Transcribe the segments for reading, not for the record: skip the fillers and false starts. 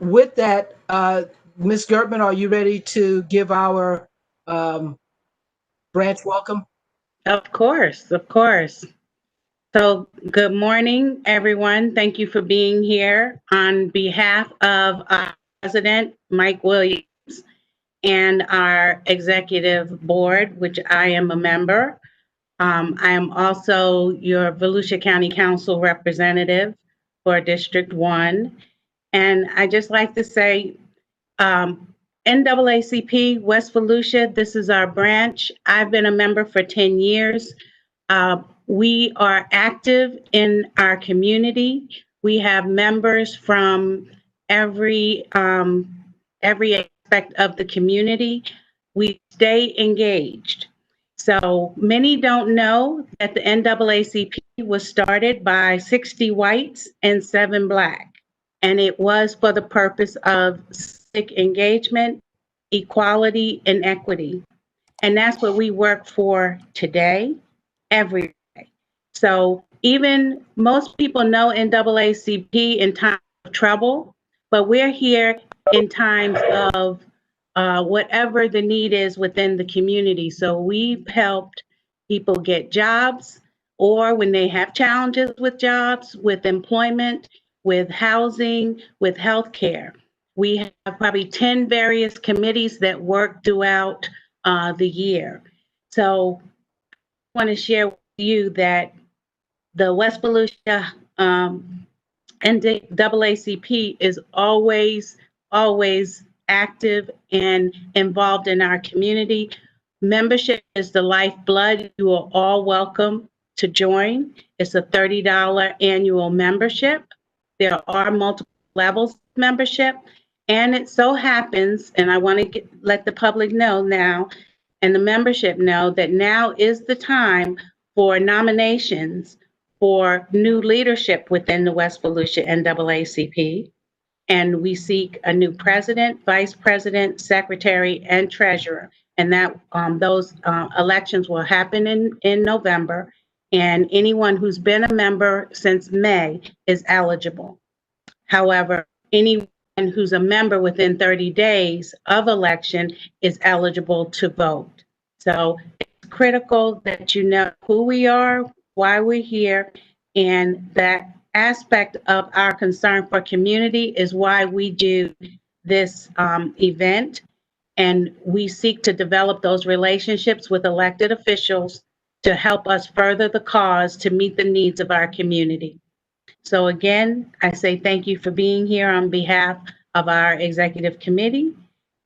with that, Ms. Gertman, are you ready to give our branch welcome? Of course, of course. So, good morning, everyone. Thank you for being here on behalf of our President, Mike Williams, and our executive board, which I am a member. I am also your Volusia County Council representative for District 1. And I just like to say, NAACP West Volusia, this is our branch. I've been a member for 10 years. We are active in our community. We have members from every aspect of the community. We stay engaged. So many don't know that the NAACP was started by 60 whites and 7 black, and it was for the purpose of civic engagement, equality, and equity. And that's what we work for today, every day. So even most people know NAACP in times of trouble, but we're here in times of whatever the need is within the community. So we've helped people get jobs, or when they have challenges with jobs, with employment, with housing, with healthcare. We have probably 10 various committees that work throughout the year. So I want to share with you that the West Volusia NAACP is always active and involved in our community. Membership is the lifeblood. You are all welcome to join. It's a $30 annual membership. There are multiple levels of membership. And it so happens, and I want to let the public know now, and the membership know that now is the time for nominations for new leadership within the West Volusia NAACP. And we seek a new president, vice president, secretary, and treasurer. And that those elections will happen in November. And anyone who's been a member since May is eligible. However, anyone who's a member within 30 days of election is eligible to vote. So it's critical that you know who we are, why we're here, and that aspect of our concern for community is why we do this event. And we seek to develop those relationships with elected officials to help us further the cause to meet the needs of our community. So again, I say thank you for being here on behalf of our executive committee,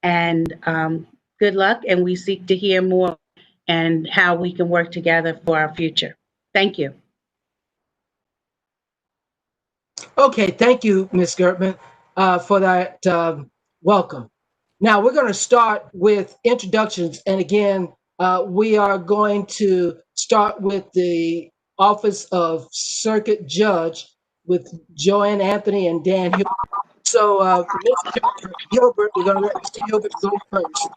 and good luck. And we seek to hear more and how we can work together for our future. Thank you. Okay, thank you, Ms. Gertman, for that welcome. Now we're going to start with introductions, and again, we are going to start with the Office of Circuit Judge with Joanne Anthony and Dan Hilbert. So, Mr. Hilbert, we're going to let Mr. Hilbert go first,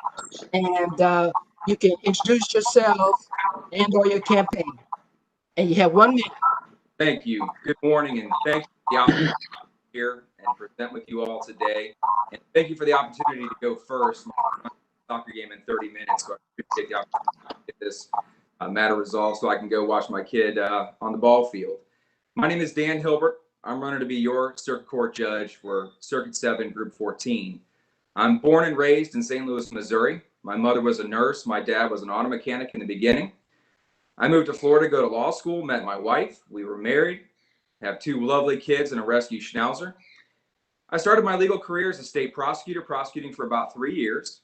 and you can introduce yourself and/or your campaign, and you have 1 minute. Thank you. Good morning, and thank you for the opportunity to be here and present with you all today. And thank you for the opportunity to go first. My soccer game in 30 minutes, so I appreciate the opportunity to get this matter resolved so I can go watch my kid on the ball field. My name is Dan Hilbert. I'm running to be your circuit court judge for Circuit 7, Group 14. I'm born and raised in St. Louis, Missouri. My mother was a nurse. My dad was an auto mechanic in the beginning. I moved to Florida to go to law school, met my wife. We were married, have 2 lovely kids and a rescue schnauzer. I started my legal career as a state prosecutor, prosecuting for about 3 years.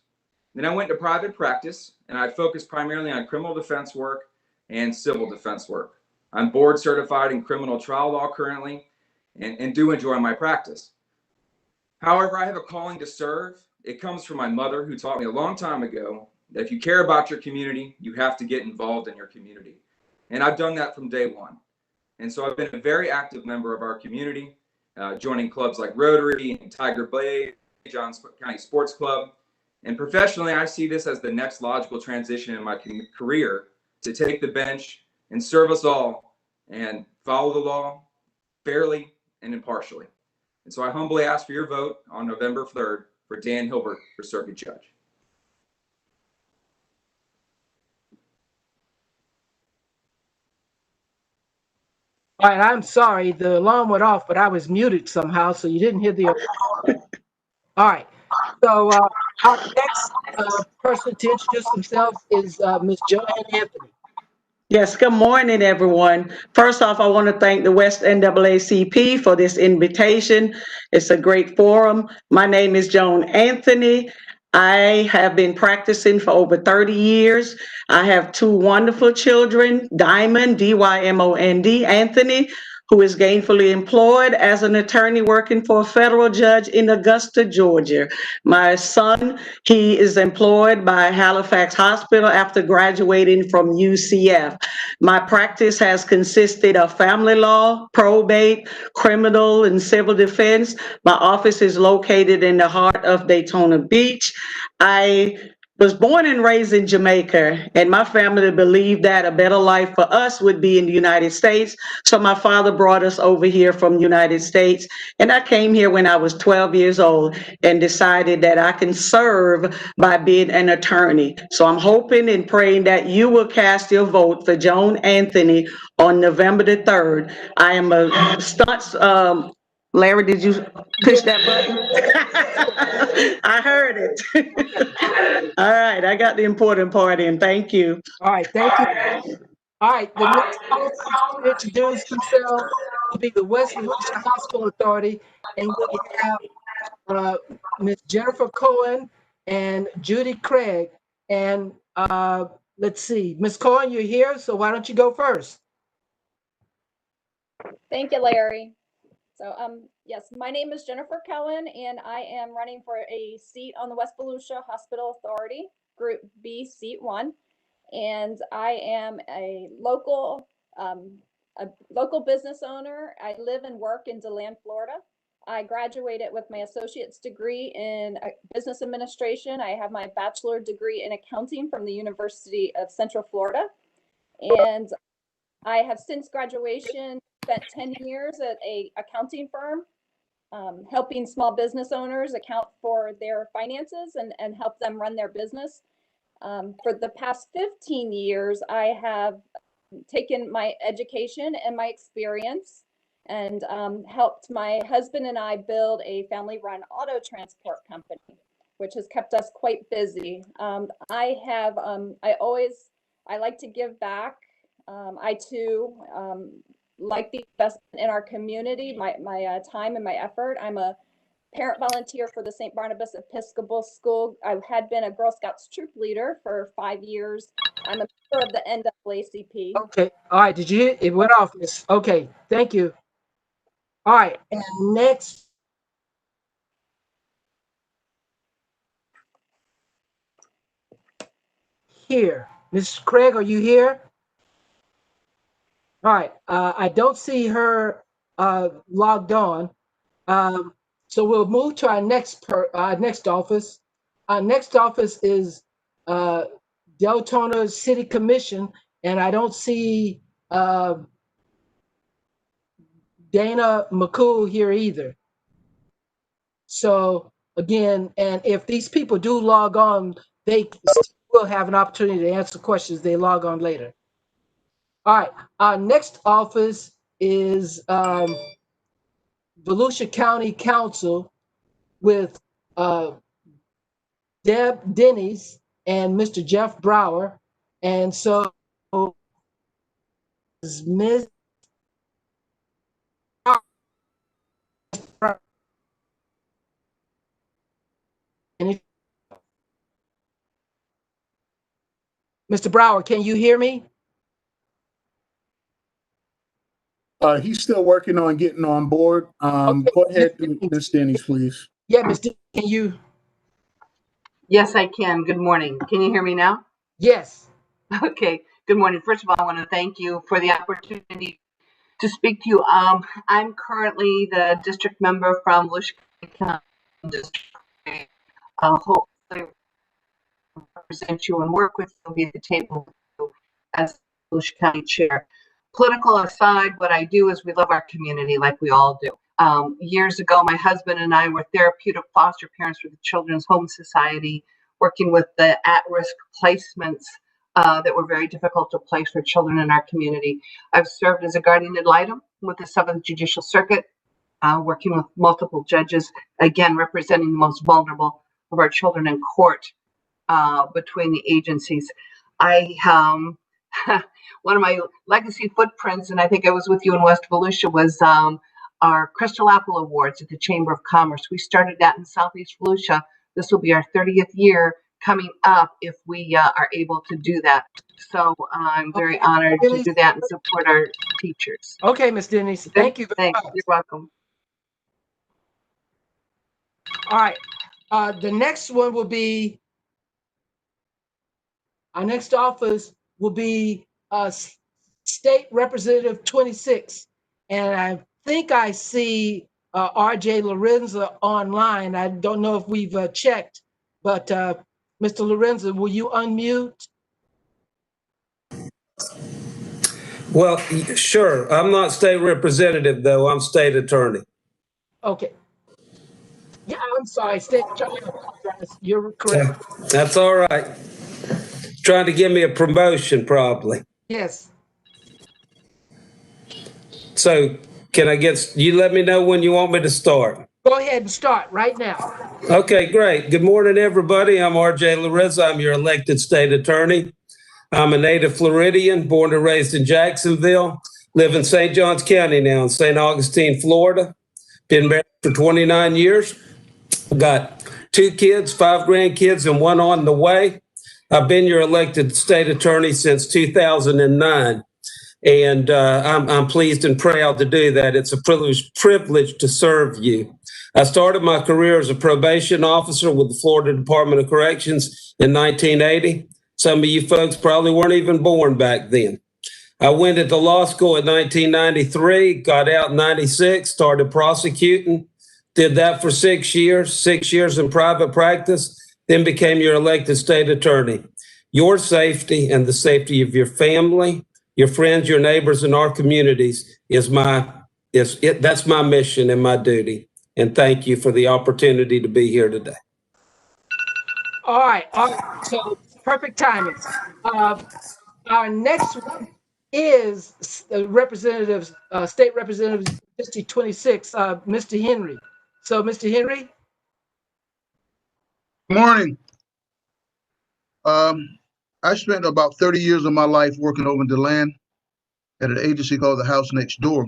Then I went to private practice, and I focused primarily on criminal defense work and civil defense work. I'm board certified in criminal trial law currently, and do enjoy my practice. However, I have a calling to serve. It comes from my mother, who taught me a long time ago that if you care about your community, you have to get involved in your community. And I've done that from day one. And so I've been a very active member of our community, joining clubs like Rotary and Tiger Blade, Johns County Sports Club. And professionally, I see this as the next logical transition in my career to take the bench and serve us all and follow the law fairly and impartially. And so I humbly ask for your vote on November 3rd for Dan Hilbert for Circuit Judge. All right, I'm sorry, the alarm went off, but I was muted somehow, so you didn't hear the. All right, so our next person to introduce themselves is Ms. Joanne Anthony. Yes, good morning, everyone. First off, I want to thank the West NAACP for this invitation. It's a great forum. My name is Joan Anthony. I have been practicing for over 30 years. I have two wonderful children, Diamond, D-Y-M-O-N-D, Anthony, who is gainfully employed as an attorney working for a federal judge in Augusta, Georgia. My son, he is employed by Halifax Hospital after graduating from UCF. My practice has consisted of family law, probate, criminal, and civil defense. My office is located in the heart of Daytona Beach. I was born and raised in Jamaica, and my family believed that a better life for us would be in the United States. So my father brought us over here from the United States, and I came here when I was 12 years old and decided that I can serve by being an attorney. So I'm hoping and praying that you will cast your vote for Joan Anthony on November the 3rd. I am a stunts, Larry, did you push that button? I heard it. All right, I got the important part in. Thank you. All right, thank you. All right, the next person to introduce themselves will be the West Volusia Hospital Authority, and we have Ms. Jennifer Cohen and Judy Craig. And let's see, Ms. Cohen, you're here, so why don't you go first? Thank you, Larry. So, yes, my name is Jennifer Cohen, and I am running for a seat on the West Volusia Hospital Authority, Group B, Seat 1. And I am a local business owner. I live and work in DeLand, Florida. I graduated with my associate's degree in business administration. I have my bachelor degree in accounting from the University of Central Florida. And I have since graduation spent 10 years at a accounting firm, helping small business owners account for their finances and help them run their business. For the past 15 years, I have taken my education and my experience and helped my husband and I build a family-run auto transport company, which has kept us quite busy. I like to give back. I too like the investment in our community, my time and my effort. I'm a parent volunteer for the St. Barnabas Episcopal School. I had been a Girl Scouts troop leader for 5 years. I'm a member of the NAACP. Okay, all right, did you hear? It went off, Miss. Okay, thank you. All right, and next. Here, Ms. Craig, are you here? All right, I don't see her logged on. So we'll move to our next office. Our next office is Deltona City Commission, and I don't see Dana McCool here either. So again, and if these people do log on, they will have an opportunity to answer questions. They log on later. All right, our next office is Volusia County Council with Deb Denny's and Mr. Jeff Brower. And so Ms. Mr. Brower, can you hear me? He's still working on getting on board. Okay. Go ahead, Ms. Denny's, please. Yeah, Ms. Denny's, can you? Yes, I can. Good morning. Can you hear me now? Yes. Okay. Good morning. First of all, I want to thank you for the opportunity to speak to you. I'm currently the district member from Volusia County District. Hopefully represent you and work with you, be at the table with you as Volusia County Chair. Political aside, what I do is we love our community like we all do. Years ago, my husband and I were therapeutic foster parents for the Children's Home Society, working with the at-risk placements that were very difficult to place for children in our community. I've served as a guardian ad litem with the 7th Judicial Circuit, working with multiple judges, again, representing the most vulnerable of our children in court between the agencies. One of my legacy footprints, and I think I was with you in West Volusia, was our Crystal Apple Awards at the Chamber of Commerce. We started that in Southeast Volusia. This will be our 30th year coming up if we are able to do that. So I'm very honored to do that and support our teachers. Okay, Ms. Denise, thank you very much. You're welcome. All right, the next one will be, our next office will be State Representative 26. And I think I see RJ Lorenzo online. I don't know if we've checked, but Mr. Lorenzo, will you unmute? Well, sure. I'm not state representative, though. I'm state attorney. Okay. Yeah, I'm sorry, state attorney. I apologize. You're correct. That's all right. Trying to give me a promotion, probably. Yes. So can I get, you let me know when you want me to start. Go ahead and start right now. Okay, great. Good morning, everybody. I'm RJ Lorenzo. I'm your elected state attorney. I'm a native Floridian, born and raised in Jacksonville, live in St. Johns County now in St. Augustine, Florida. Been married for 29 years. Got 2 kids, 5 grandkids, and 1 on the way. I've been your elected state attorney since 2009. And I'm pleased and proud to do that. It's a privilege to serve you. I started my career as a probation officer with the Florida Department of Corrections in 1980. Some of you folks probably weren't even born back then. I went into law school in 1993, got out in 96, started prosecuting, did that for 6 years, 6 years in private practice, then became your elected state attorney. Your safety and the safety of your family, your friends, your neighbors, and our communities that's my mission and my duty. And thank you for the opportunity to be here today. All right. So perfect timing. Our next one is State Representative District 26, Mr. Henry. So, Mr. Henry. Good morning. I spent about 30 years of my life working over in DeLand at an agency called the House Next Door,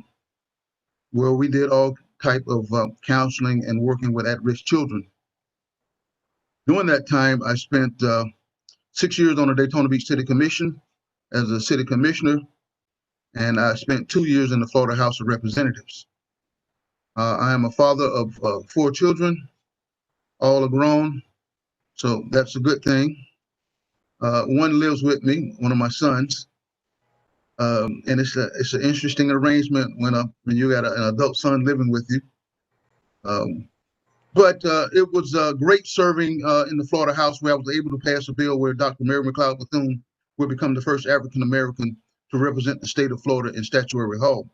where we did all type of counseling and working with at-risk children. During that time, I spent 6 years on the Daytona Beach City Commission as a city commissioner, and I spent 2 years in the Florida House of Representatives. I am a father of 4 children, all are grown, so that's a good thing. One lives with me, one of my sons, and it's an interesting arrangement when you got an adult son living with you. But it was great serving in the Florida House, where I was able to pass a bill where Dr. Mary McLeod Bethune will become the first African American to represent the state of Florida in Statuary Hall.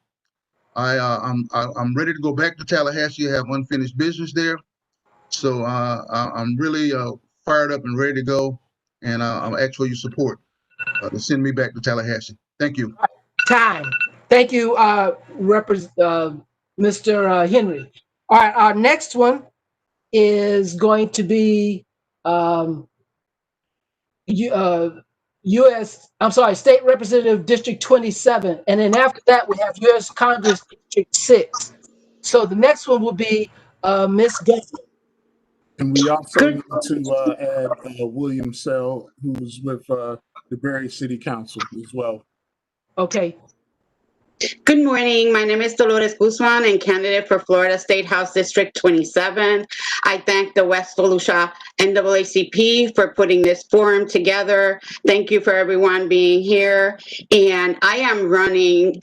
I'm ready to go back to Tallahassee. I have unfinished business there, so I'm really fired up and ready to go. And I'll ask for your support to send me back to Tallahassee. Thank you. Time. Thank you, Mr. Henry. All right, our next one is going to be State Representative District 27. And then after that, we have U.S. Congress District 6. So the next one will be Ms. Guthrie. And we also need to add William Sell, who's with the Berry City Council as well. Okay. Good morning. My name is Dolores Guzman and candidate for Florida State House District 27. I thank the West Volusia NAACP for putting this forum together. Thank you for everyone being here. And I am running,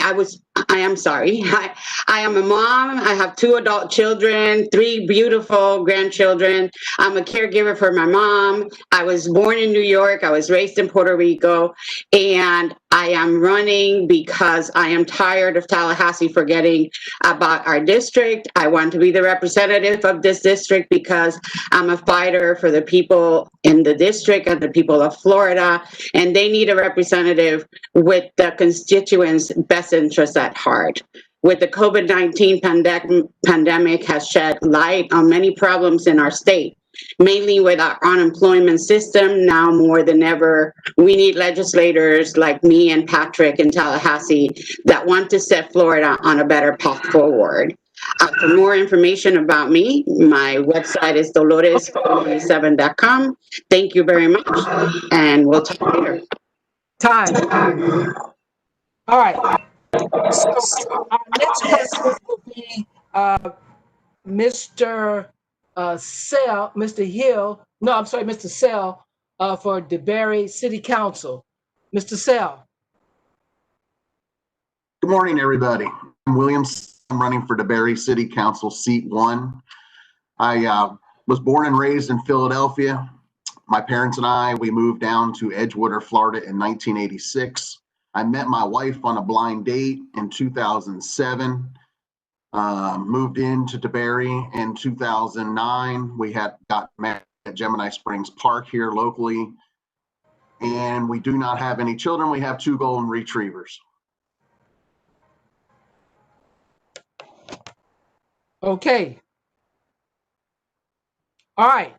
I am sorry. I am a mom. I have 2 adult children, 3 beautiful grandchildren. I'm a caregiver for my mom. I was born in New York. I was raised in Puerto Rico. And I am running because I am tired of Tallahassee forgetting about our district. I want to be the representative of this district because I'm a fighter for the people in the district and the people of Florida. And they need a representative with the constituents' best interests at heart. With the COVID-19 pandemic has shed light on many problems in our state, mainly with our unemployment system. Now more than ever, we need legislators like me and Patrick in Tallahassee that want to set Florida on a better path forward. For more information about me, my website is dolores47.com. Thank you very much, and we'll talk later. Time. All right. So our next person will be Mr. Mr. Hill. No, I'm sorry, Mr. Sell for DeBerry City Council. Mr. Sell. Good morning, everybody. I'm Williams. I'm running for DeBerry City Council Seat 1. I was born and raised in Philadelphia. My parents and I, we moved down to Edgewater, Florida in 1986. I met my wife on a blind date in 2007. Moved into DeBerry in 2009. We got married at Gemini Springs Park here locally. And we do not have any children. We have 2 golden retrievers. Okay. All right.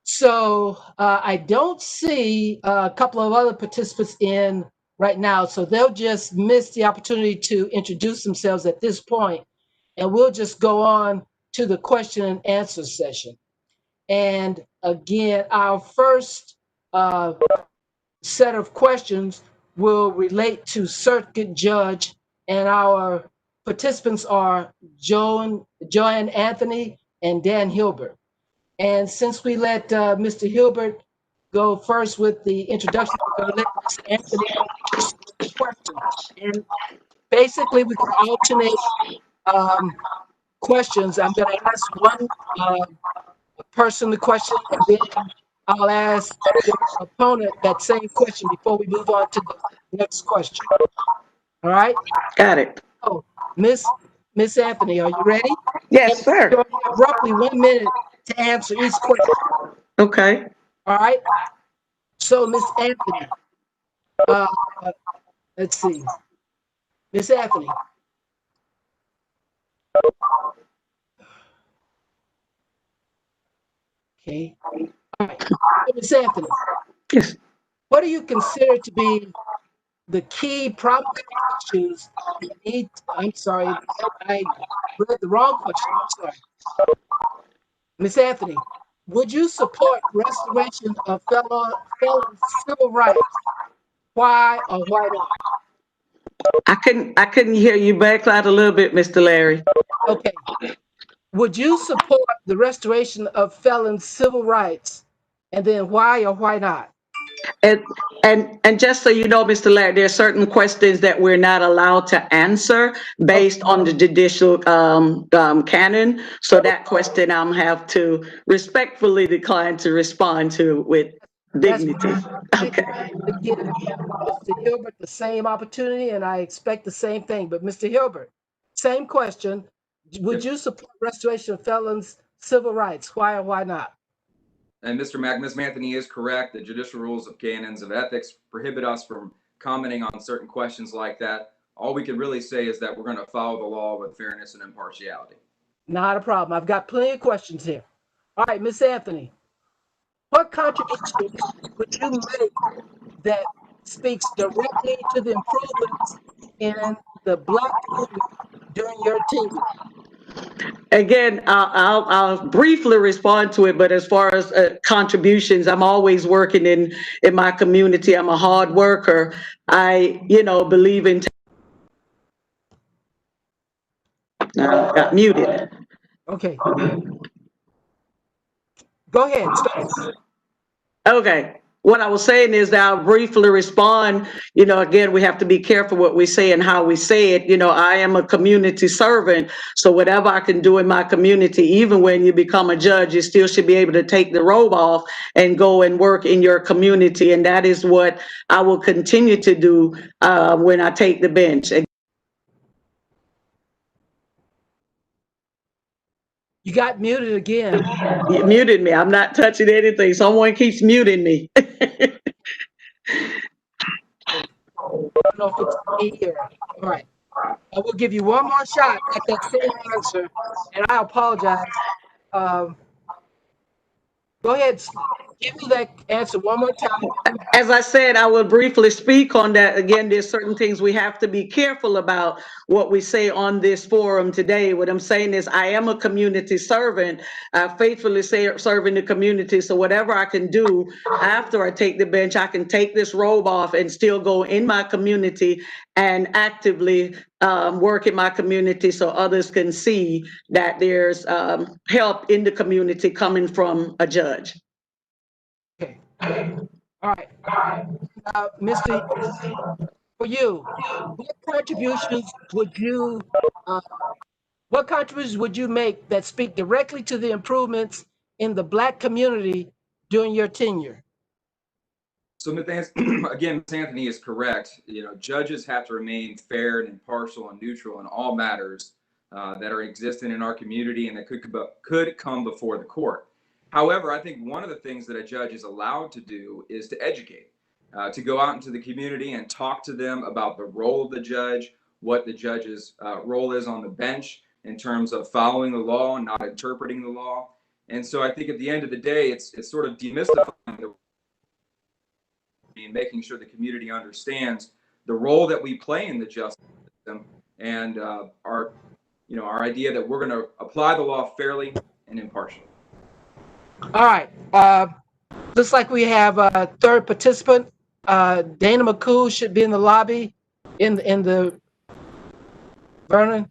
So I don't see a couple of other participants in right now, so they'll just miss the opportunity to introduce themselves at this point, and we'll just go on to the question and answer session. And again, our first set of questions will relate to Circuit Judge, and our participants are Joanne Anthony and Dan Hilbert. And since we let Mr. Hilbert go first with the introduction, we're going to let Mr. Anthony introduce the question. And basically, we can alternate questions. I'm going to ask one person the question, and then I'll ask your opponent that same question before we move on to the next question. All right? Got it. So, Miss Anthony, are you ready? Yes, sir. You have roughly 1 minute to answer each question. Okay. All right. So, Miss Anthony, let's see. Miss Anthony. Okay. All right. So, Miss Anthony. Yes. What do you consider to be the key problem issues that need? I'm sorry, I read the wrong question. I'm sorry. Miss Anthony, would you support restoration of felon civil rights? Why or why not? I couldn't hear you. Back out a little bit, Mr. Larry. Okay. Would you support the restoration of felon civil rights? And then why or why not? And just so you know, Mr. Larry, there are certain questions that we're not allowed to answer based on the judicial canon. So that question I'm have to respectfully decline to respond to with dignity. Okay. Give Mr. Hilbert the same opportunity, and I expect the same thing. But Mr. Hilbert, same question. Would you support restoration of felons' civil rights? Why or why not? And Ms. Anthony is correct. The judicial rules of canons of ethics prohibit us from commenting on certain questions like that. All we can really say is that we're going to follow the law with fairness and impartiality. Not a problem. I've got plenty of questions here. All right, Miss Anthony, what contributions would you make that speaks directly to the improvements in the Black community during your tenure? Again, I'll briefly respond to it, but as far as contributions, I'm always working in my community. I'm a hard worker. I, believe in. Got muted. Okay. Go ahead. Start. Okay. what I was saying is that I'll briefly respond. Again, we have to be careful what we say and how we say it. I am a community servant. So whatever I can do in my community, even when you become a judge, you still should be able to take the robe off and go and work in your community. And that is what I will continue to do when I take the bench. You got muted again. You muted me. I'm not touching anything. Someone keeps muting me. I don't know if it's me or, all right. I will give you one more shot at that same answer, and I apologize. Go ahead, give me that answer one more time. As I said, I will briefly speak on that. Again, there's certain things we have to be careful about what we say on this forum today. What I'm saying is I am a community servant. I faithfully serve in the community. So whatever I can do after I take the bench, I can take this robe off and still go in my community and actively work in my community so others can see that there's help in the community coming from a judge. Okay. All right. Mr. For you, what contributions would you make that speak directly to the improvements in the Black community during your tenure? So again, Ms. Anthony is correct. Judges have to remain fair and impartial and neutral in all matters that are existing in our community and that could come before the court. However, I think one of the things that a judge is allowed to do is to educate, to go out into the community and talk to them about the role of the judge, what the judge's role is on the bench in terms of following the law and not interpreting the law. And so I think at the end of the day, it's sort of demystifying the and making sure the community understands the role that we play in the justice system and our idea that we're going to apply the law fairly and impartially. All right. Looks like we have a third participant. Dana McCool should be in the lobby in the Vernon.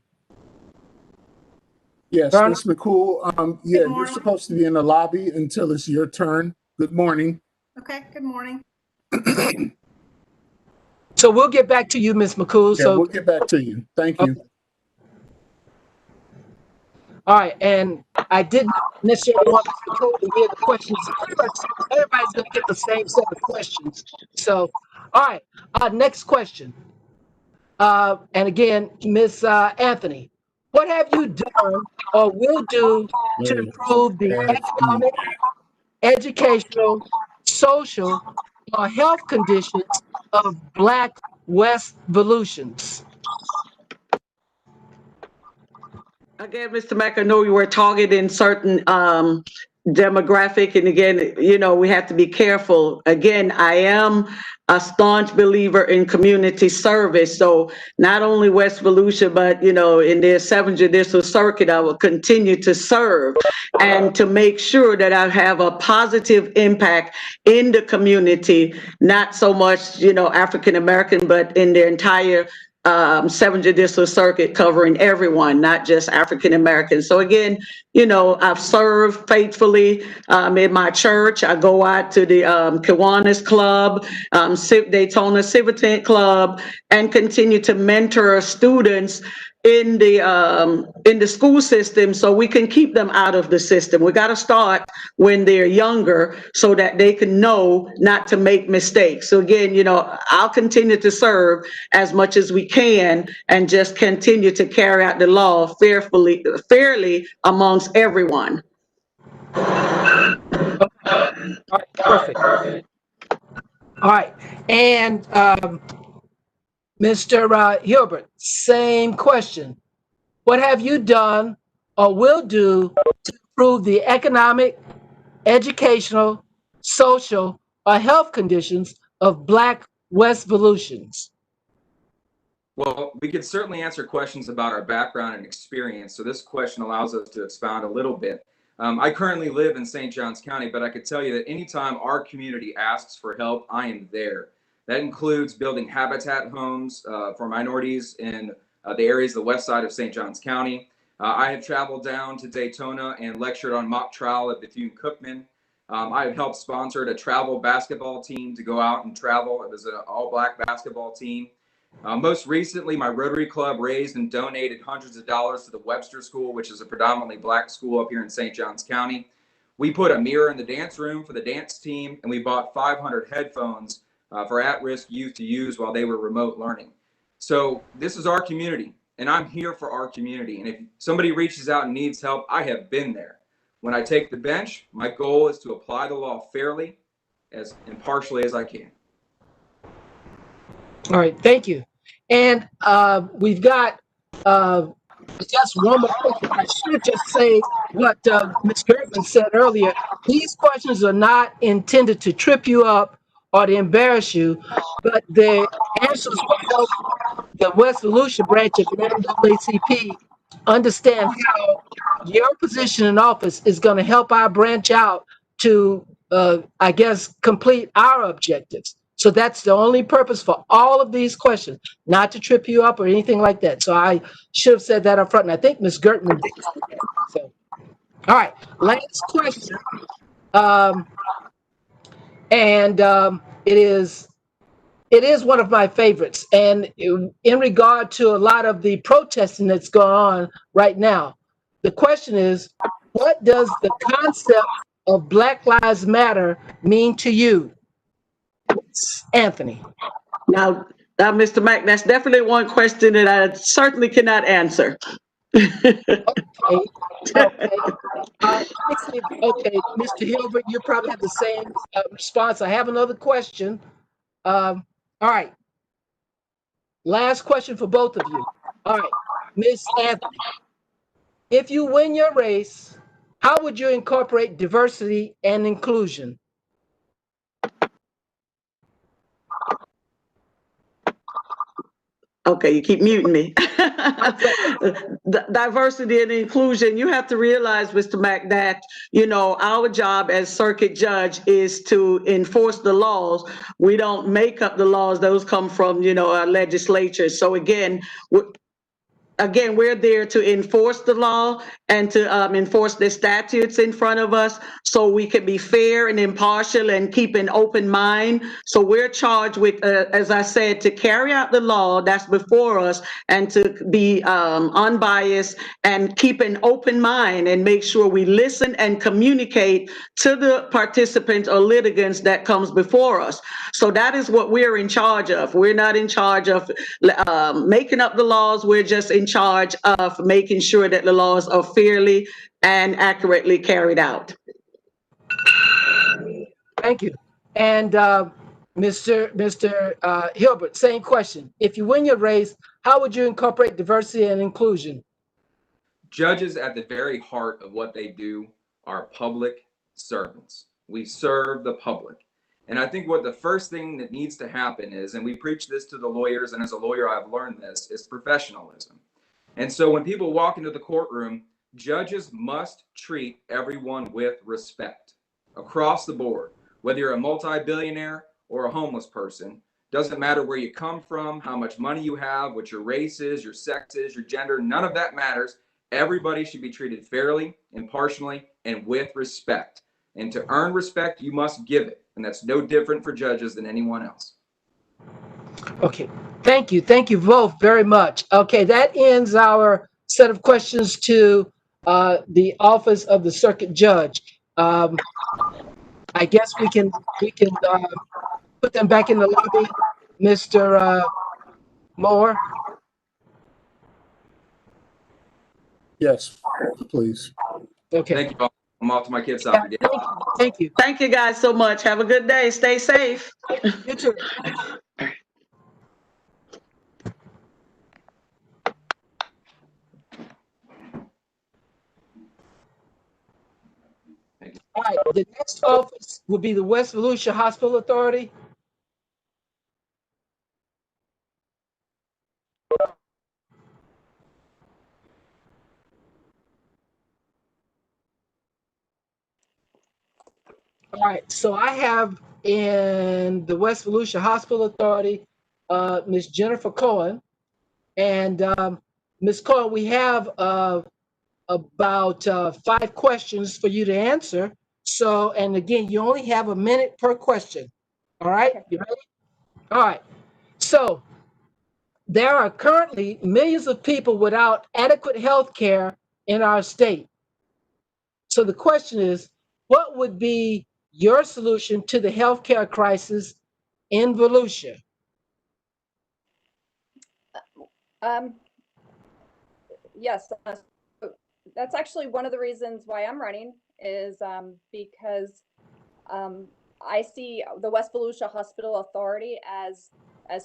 Yes, Vernon? Ms. McCool. Yeah, you're supposed to be in the lobby until it's your turn. Good morning. Okay, good morning. So we'll get back to you, Ms. McCool. Yeah, we'll get back to you. Thank you. Okay. All right, and I didn't necessarily want Ms. McCool to hear the questions. Everybody's going to get the same set of questions. So, all right, next question. And again, Ms. Anthony, what have you done or will do to improve the economic, educational, social, or health conditions of Black West Volusians? Again, Mr. Mack, I know you were targeting certain demographic, and again, we have to be careful. Again, I am a staunch believer in community service. So not only West Volusia, but in their 7th Judicial Circuit, I will continue to serve and to make sure that I have a positive impact in the community, not so much, African American, but in their entire 7th Judicial Circuit, covering everyone, not just African Americans. So again, I've served faithfully in my church. I go out to the Kiwanis Club, Daytona Civitan Club, and continue to mentor students in the school system so we can keep them out of the system. We got to start when they're younger so that they can know not to make mistakes. So again, I'll continue to serve as much as we can and just continue to carry out the law fairly amongst everyone. All right, perfect. All right, and Mr. Hilbert, same question. What have you done or will do to improve the economic, educational, social, or health conditions of Black West Volusians? Well, we could certainly answer questions about our background and experience. So this question allows us to expound a little bit. I currently live in St. Johns County, but I could tell you that anytime our community asks for help, I am there. That includes building habitat homes for minorities in the areas of the west side of St. Johns County. I have traveled down to Daytona and lectured on mock trial at Bethune-Cookman. I helped sponsor a travel basketball team to go out and travel. It was an all-black basketball team. Most recently, my Rotary Club raised and donated hundreds of dollars to the Webster School, which is a predominantly black school up here in St. Johns County. We put a mirror in the dance room for the dance team, and we bought 500 headphones for at-risk youth to use while they were remote learning. So this is our community, and I'm here for our community. And if somebody reaches out and needs help, I have been there. When I take the bench, my goal is to apply the law fairly, as impartially as I can. All right, thank you. And we've got just one more question. I should just say what Ms. Gertman said earlier. These questions are not intended to trip you up or to embarrass you, but the answers will help the West Volusia branch of the NAACP understand how your position in office is going to help our branch out to, I guess, complete our objectives. So that's the only purpose for all of these questions, not to trip you up or anything like that. So I should have said that up front, and I think Ms. Gertman did say that. So, all right, last question. It is one of my favorites. And in regard to a lot of the protesting that's going on right now, the question is, what does the concept of Black Lives Matter mean to you? Anthony. Now, Mr. Mack, that's definitely one question that I certainly cannot answer. Okay. Okay, Mr. Hilbert, you probably have the same response. I have another question. All right. Last question for both of you. All right, Miss Anthony, if you win your race, how would you incorporate diversity and inclusion? Okay, you keep muting me. Diversity and inclusion, you have to realize, Mr. Mack, that, our job as circuit judge is to enforce the laws. We don't make up the laws. Those come from, our legislature. So again, we're there to enforce the law and to enforce the statutes in front of us so we can be fair and impartial and keep an open mind. So we're charged with, as I said, to carry out the law that's before us and to be unbiased and keep an open mind and make sure we listen and communicate to the participants or litigants that comes before us. So that is what we're in charge of. We're not in charge of making up the laws. We're just in charge of making sure that the laws are fairly and accurately carried out. Thank you. And Mr. Hilbert, same question. If you win your race, how would you incorporate diversity and inclusion? Judges at the very heart of what they do are public servants. We serve the public. And I think what the first thing that needs to happen is, and we preach this to the lawyers, and as a lawyer I've learned this, is professionalism. And so when people walk into the courtroom, judges must treat everyone with respect across the board, whether you're a multi-billionaire or a homeless person. Doesn't matter where you come from, how much money you have, what your race is, your sex is, your gender, none of that matters. Everybody should be treated fairly, impartially, and with respect. And to earn respect, you must give it. And that's no different for judges than anyone else. Okay, thank you. Thank you both very much. Okay, that ends our set of questions to the office of the circuit judge. I guess we can put them back in the lobby, Mr. Moore. Yes, please. Okay. Thank you all. I'm off to my kids' soccer game. Thank you. Thank you guys so much. Have a good day. Stay safe. You too. All right, the next office will be the West Volusia Hospital Authority. All right, so I have in the West Volusia Hospital Authority, Ms. Jennifer Cohen. And Ms. Cohen, we have about 5 questions for you to answer. So, and again, you only have a minute per question. All right, Okay. you ready? All right. So there are currently millions of people without adequate health care in our state. So the question is, what would be your solution to the healthcare crisis in Volusia? Um, yes, so that's actually one of the reasons why I'm running is because um, I see the West Volusia Hospital Authority as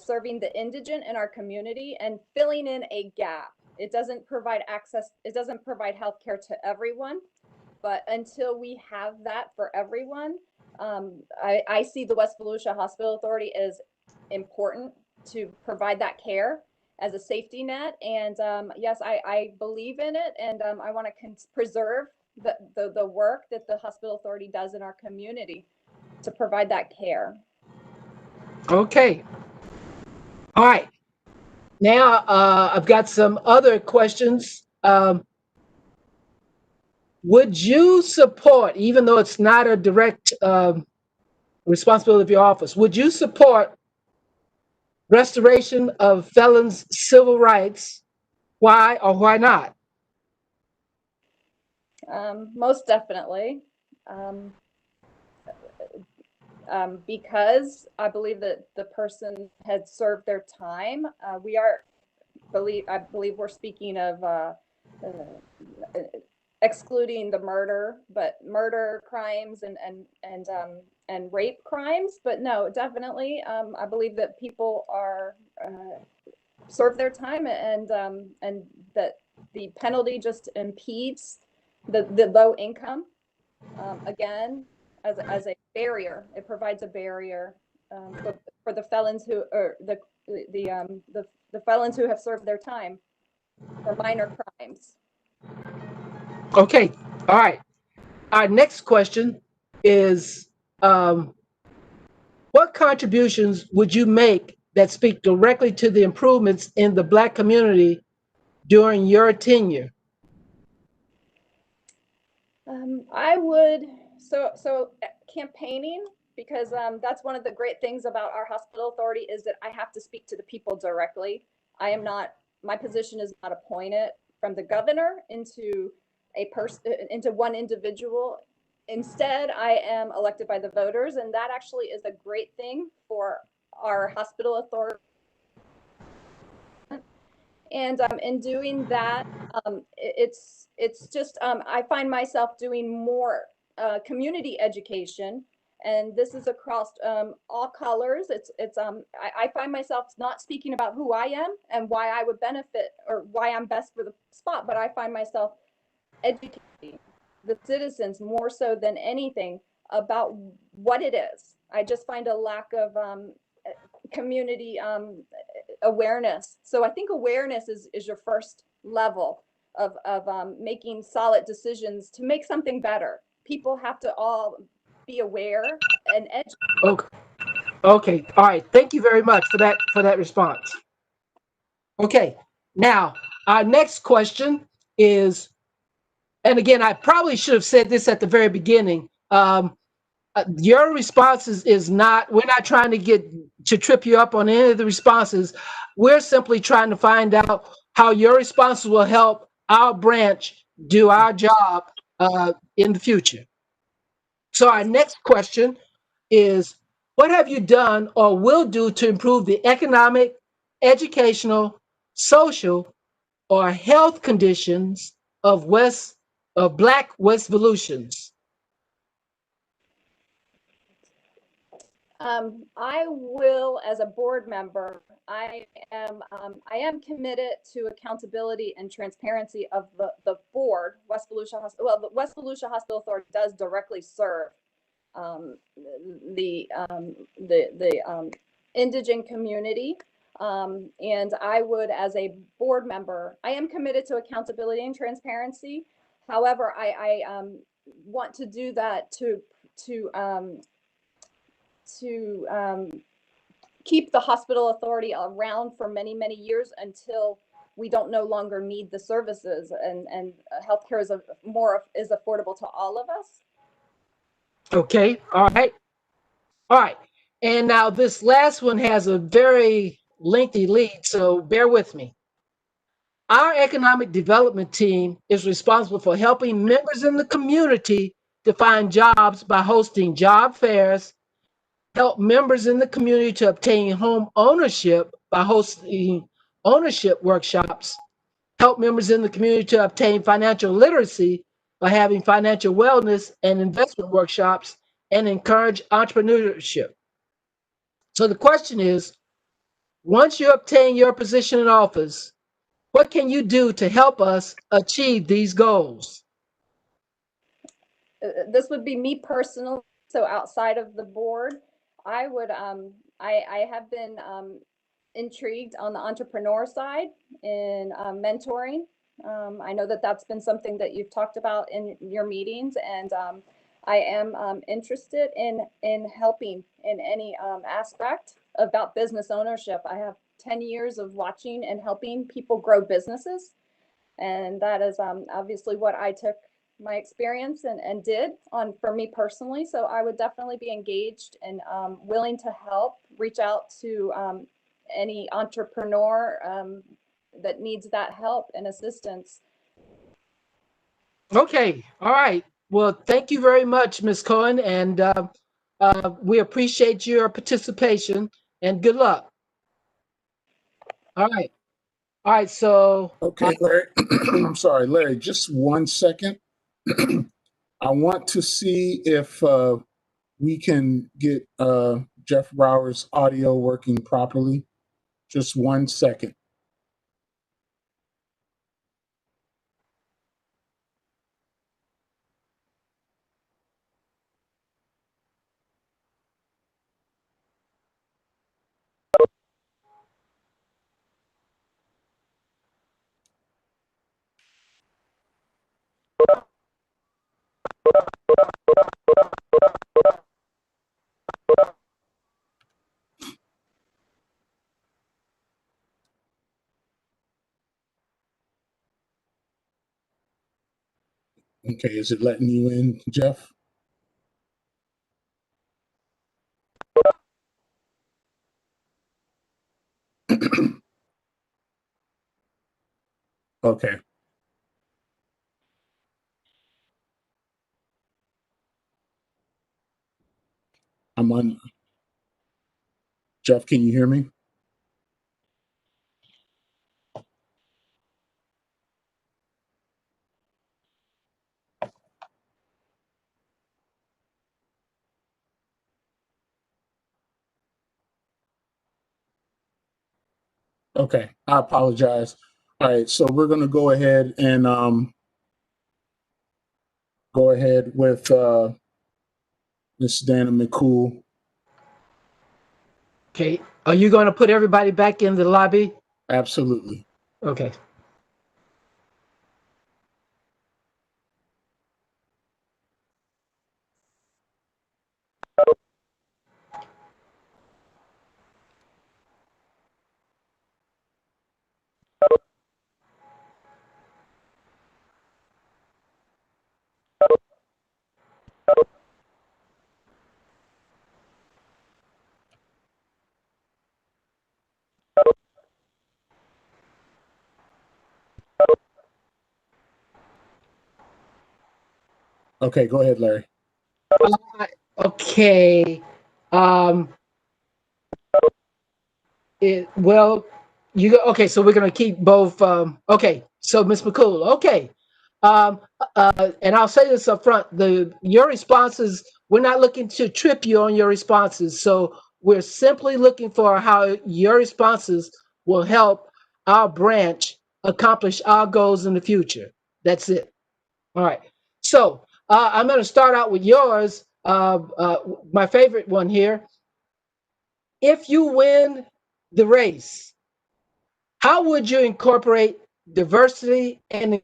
serving the indigent in our community and filling in a gap. It doesn't provide access, it doesn't provide health care to everyone, but until we have that for everyone, I see the West Volusia Hospital Authority as important to provide that care as a safety net. And yes, I believe in it, and I want to preserve the work that the hospital authority does in our community to provide that care. Okay. All right. Now, I've got some other questions. Would you support, even though it's not a direct responsibility of your office, would you support restoration of felons' civil rights? Why or why not? Most definitely. Because I believe that the person had served their time. I believe we're speaking of excluding the murder, but murder crimes and rape crimes. But no, definitely, I believe that people are serve their time, and that the penalty just impedes the low income. Again, as a barrier, it provides a barrier for the felons who or the felons who have served their time for minor crimes. Okay. All right. Our next question is what contributions would you make that speak directly to the improvements in the Black community during your tenure? I would campaigning, because that's one of the great things about our hospital authority is that I have to speak to the people directly. I am not, my position is not appointed from the governor into a person, into one individual. Instead, I am elected by the voters, and that actually is a great thing for our hospital authority. And in doing that, it's just I find myself doing more community education, and this is across all colors. I find myself not speaking about who I am and why I would benefit or why I'm best for the spot, but I find myself educating the citizens more so than anything about what it is. I just find a lack of community awareness. So I think awareness is your first level of making solid decisions to make something better. People have to all be aware and educated. Okay. Okay. All right. Thank you very much for that response. Okay. Now, our next question is, and again, I probably should have said this at the very beginning. Your responses is not, we're not trying to get to trip you up on any of the responses. We're simply trying to find out how your responses will help our branch do our job in the future. So our next question is, what have you done or will do to improve the economic, educational, social, or health conditions of Black West Volusians? I will, as a board member, I am committed to accountability and transparency of the board. West Volusia Hospital. Well, the West Volusia Hospital Authority does directly serve um, the indigent community. And I would, as a board member, I am committed to accountability and transparency. However, I want to do that to keep the hospital authority around for many, many years until we don't no longer need the services, and healthcare is affordable to all of us. Okay, all right. All right. And now this last one has a very lengthy lead, so bear with me. Our economic development team is responsible for helping members in the community to find jobs by hosting job fairs, help members in the community to obtain home ownership by hosting ownership workshops, help members in the community to obtain financial literacy by having financial wellness and investment workshops, and encourage entrepreneurship. So the question is, once you obtain your position in office, what can you do to help us achieve these goals? This would be me personally. So outside of the board, I would, I have been intrigued on the entrepreneur side in mentoring. I know that that's been something that you've talked about in your meetings, and I am interested in helping in any aspect about business ownership. I have 10 years of watching and helping people grow businesses, and that is obviously what I took my experience and did on for me personally. So I would definitely be engaged and willing to help, reach out to any entrepreneur that needs that help and assistance. Okay, all right. Well, thank you very much, Ms. Cohen, and we appreciate your participation, and good luck. All right. All right, so Okay, Larry. I'm sorry, Larry, just 1 second. I want to see if we can get Jeff Brower's audio working properly. Just 1 second. Okay, is it letting you in, Jeff? Okay. I'm on. Jeff, can you hear me? Okay, I apologize. All right, so we're going to go ahead and go ahead with Ms. Dana McCool. okay, are you going to put everybody back in the lobby? Absolutely. Okay. Okay, go ahead, Larry. Okay. Um, well, okay, so we're going to keep both. Okay, so Ms. McCool, okay. And I'll say this up front, your responses, we're not looking to trip you on your responses. So we're simply looking for how your responses will help our branch accomplish our goals in the future. That's it. All right. So I'm going to start out with yours, my favorite one here. If you win the race, how would you incorporate diversity and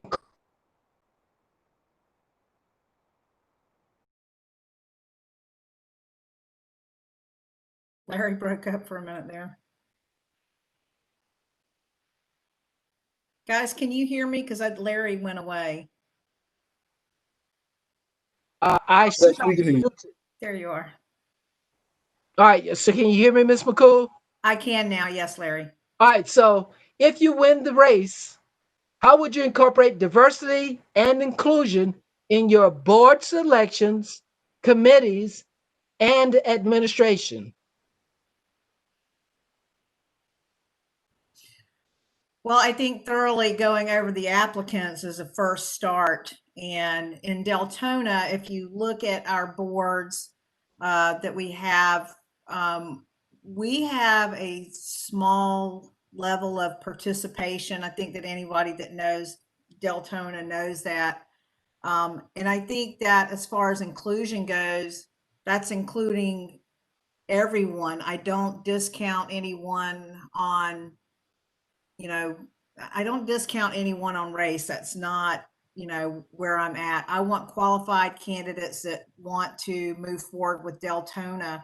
Larry broke up for a minute there. Guys, can you hear me? Because Larry went away. I see Yes, we can hear you. There you are. All right, so can you hear me, Ms. McCool? I can now. Yes, Larry. All right, so if you win the race, how would you incorporate diversity and inclusion in your board selections, committees, and administration? Well, I think thoroughly going over the applicants is a first start. And in Deltona, if you look at our boards that we have a small level of participation. I think that anybody that knows Deltona knows that. And I think that as far as inclusion goes, that's including everyone. I don't discount anyone on, I don't discount anyone on race. That's not, where I'm at. I want qualified candidates that want to move forward with Deltona.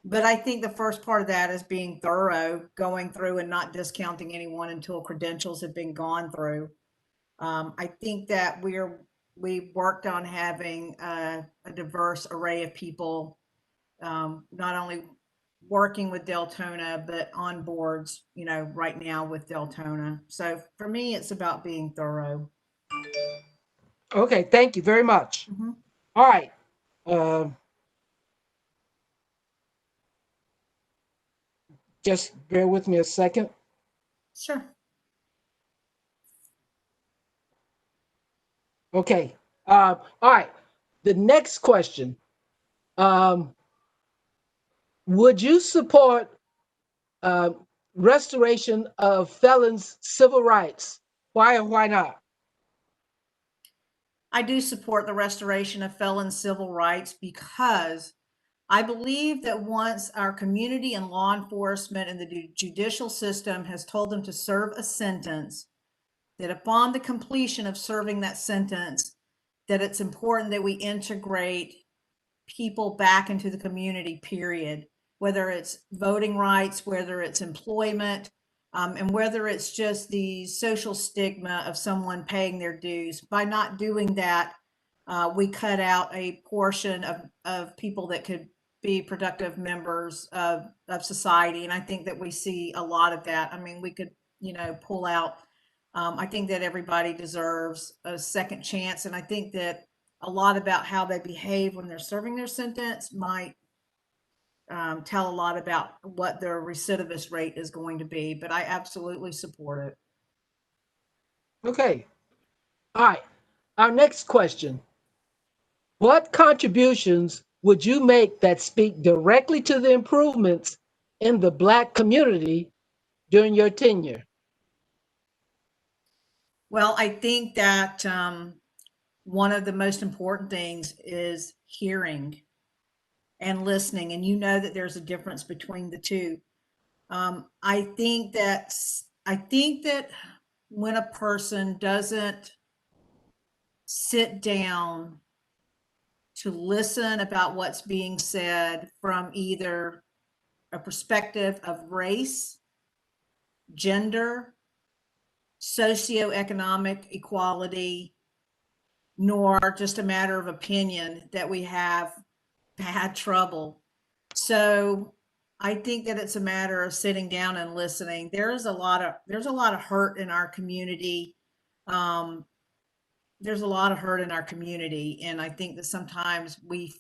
But I think the first part of that is being thorough, going through and not discounting anyone until credentials have been gone through. I think that we worked on having a diverse array of people, not only working with Deltona, but on boards, right now with Deltona. So for me, it's about being thorough. Okay, thank you very much. Mhm. All right. Um, just bear with me a second. Sure. Okay. All right. The next question. Um, would you support uh, restoration of felons' civil rights? Why or why not? I do support the restoration of felon civil rights because I believe that once our community and law enforcement and the judicial system has told them to serve a sentence, that upon the completion of serving that sentence, that it's important that we integrate people back into the community, period. Whether it's voting rights, whether it's employment, and whether it's just the social stigma of someone paying their dues. By not doing that, we cut out a portion of people that could be productive members of society. And I think that we see a lot of that. I mean, we could, pull out. I think that everybody deserves a second chance. And I think that a lot about how they behave when they're serving their sentence might tell a lot about what their recidivist rate is going to be. But I absolutely support it. Okay. All right. Our next question. What contributions would you make that speak directly to the improvements in the Black community during your tenure? Well, I think that one of the most important things is hearing and listening. And you know that there's a difference between the two. I think that when a person doesn't sit down to listen about what's being said from either a perspective of race, gender, socioeconomic equality, nor just a matter of opinion, that we have had trouble. So I think that it's a matter of sitting down and listening. There's a lot of hurt in our community. There's a lot of hurt in our community, and I think that sometimes we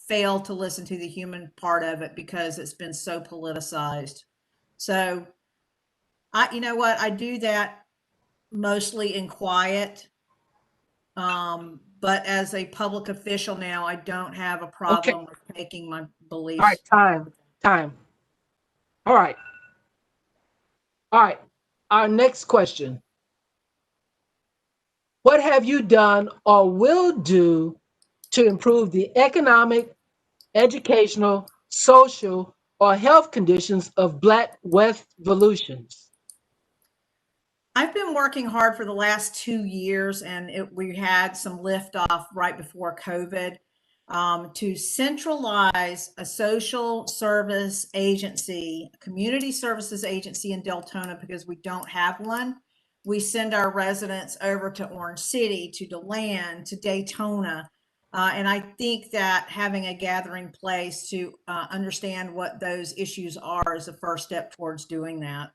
fail to listen to the human part of it because it's been so politicized. So you know what, I do that mostly in quiet. But as a public official now, I don't have a Okay. problem with making my All right. beliefs. Time. All right. All right. Our next question. What have you done or will do to improve the economic, educational, social, or health conditions of Black West Volusians? I've been working hard for the last 2 years, and we had some liftoff right before COVID, to centralize a social service agency, a community services agency in Deltona, because we don't have one. We send our residents over to Orange City, to DeLand, to Daytona. And I think that having a gathering place to understand what those issues are is the first step towards doing that.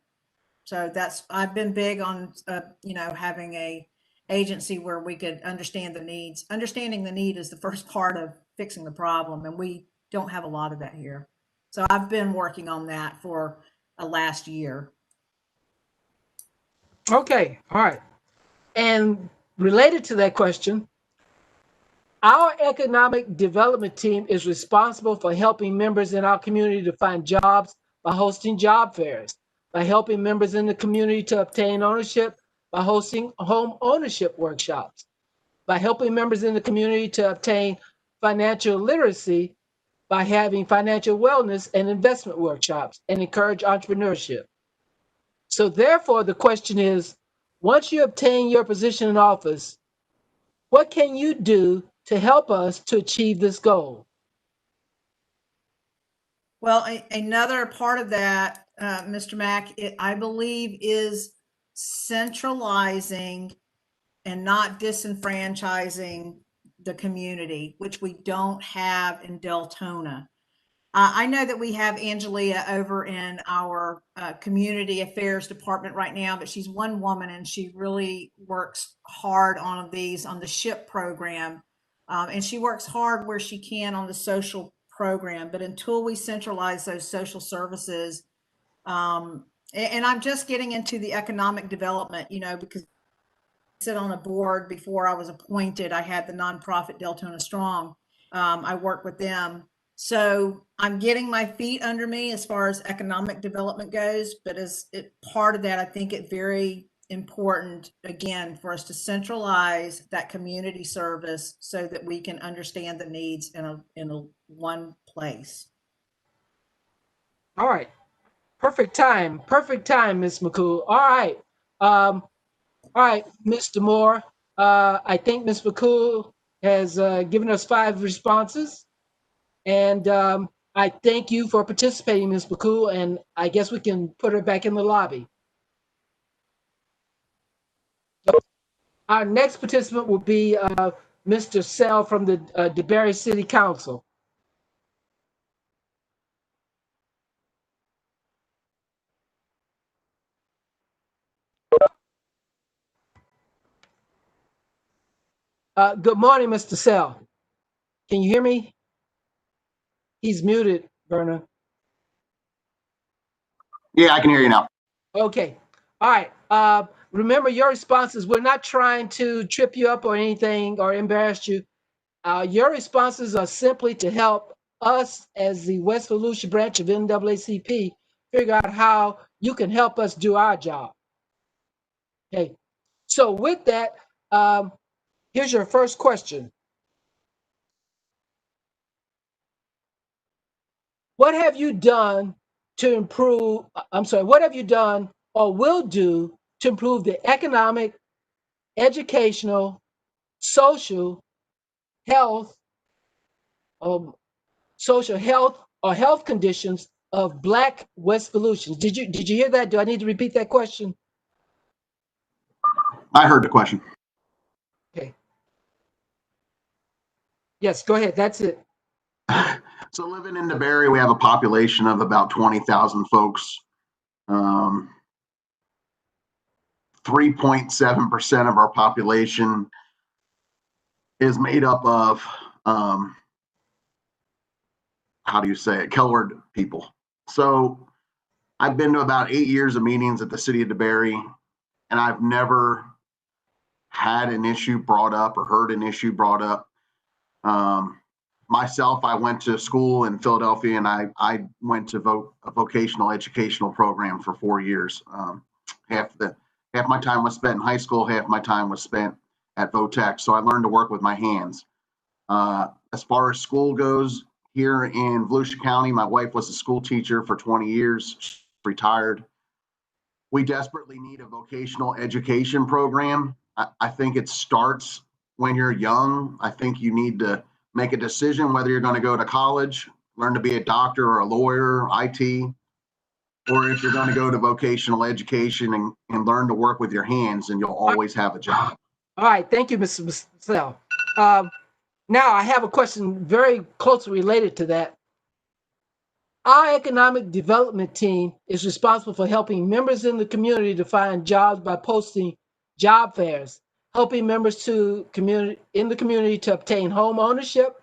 So I've been big on, having a agency where we could understand the needs. Understanding the need is the first part of fixing the problem, and we don't have a lot of that here. So I've been working on that for last year. Okay, all right. And related to that question, our economic development team is responsible for helping members in our community to find jobs by hosting job fairs, by helping members in the community to obtain ownership by hosting home ownership workshops, by helping members in the community to obtain financial literacy by having financial wellness and investment workshops and encourage entrepreneurship. So therefore, the question is, once you obtain your position in office, what can you do to help us to achieve this goal? Well, another part of that, Mr. Mack, I believe is centralizing and not disenfranchising the community, which we don't have in Deltona. I know that we have Angelia over in our community affairs department right now, but she's one woman and she really works hard on the SHIP program. And she works hard where she can on the social program. But until we centralize those social services, and I'm just getting into the economic development, because I sit on a board before I was appointed. I had the nonprofit Deltona Strong. I work with them. So I'm getting my feet under me as far as economic development goes, but as part of that, I think it's very important, again, for us to centralize that community service so that we can understand the needs in a one place. All right. Perfect time, Ms. McCool. All right, Mr. Moore. I think Ms. McCool has given us 5 responses. And I thank you for participating, Ms. McCool, and I guess we can put her back in the lobby. Our next participant will be Mr. Sell from the DeBerry City Council. Good morning, Mr. Sell. Can you hear me? He's muted, Verna. Yeah, I can hear you now. Okay. All right. Remember your responses. We're not trying to trip you up or anything or embarrass you. Your responses are simply to help us as the West Volusia branch of NAACP figure out how you can help us do our job. Okay. So with that, here's your first question. What have you done to improve, what have you done or will do to improve the economic, educational, social, health, or health conditions of Black West Volusians? Did you hear that? Do I need to repeat that question? I heard the question. Okay. Yes, go ahead. That's it. So living in DeBerry, we have a population of about 20,000 folks. 3.7% of our population is made up of, how do you say it, colored people. So I've been to about 8 years of meetings at the city of DeBerry, and I've never had an issue brought up or heard an issue brought up. Myself, I went to school in Philadelphia, and I went to a vocational educational program for 4 years. Half my time was spent in high school, half my time was spent at Votech. So I learned to work with my hands. As far as school goes, here in Volusia County, my wife was a school teacher for 20 years, she's retired. We desperately need a vocational education program. I think it starts when you're young. I think you need to make a decision whether you're going to go to college, learn to be a doctor or a lawyer, IT, or if you're going to go to vocational education and learn to work with your hands, and you'll always have a job. All right. Thank you, Mr. Sell. Now, I have a question very closely related to that. Our economic development team is responsible for helping members in the community to find jobs by posting job fairs, helping members in the community to obtain home ownership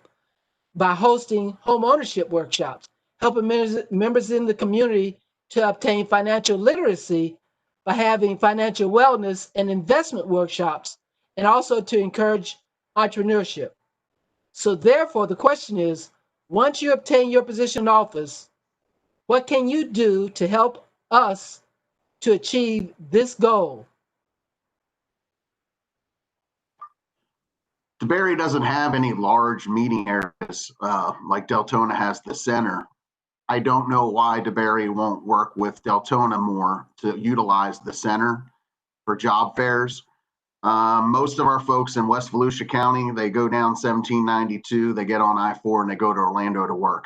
by hosting home ownership workshops, helping members in the community to obtain financial literacy by having financial wellness and investment workshops, and also to encourage entrepreneurship. So therefore, the question is, once you obtain your position in office, what can you do to help us to achieve this goal? DeBerry doesn't have any large meeting areas like Deltona has the center. I don't know why DeBerry won't work with Deltona more to utilize the center for job fairs. Most of our folks in West Volusia County, they go down 1792, they get on I-4 and they go to Orlando to work.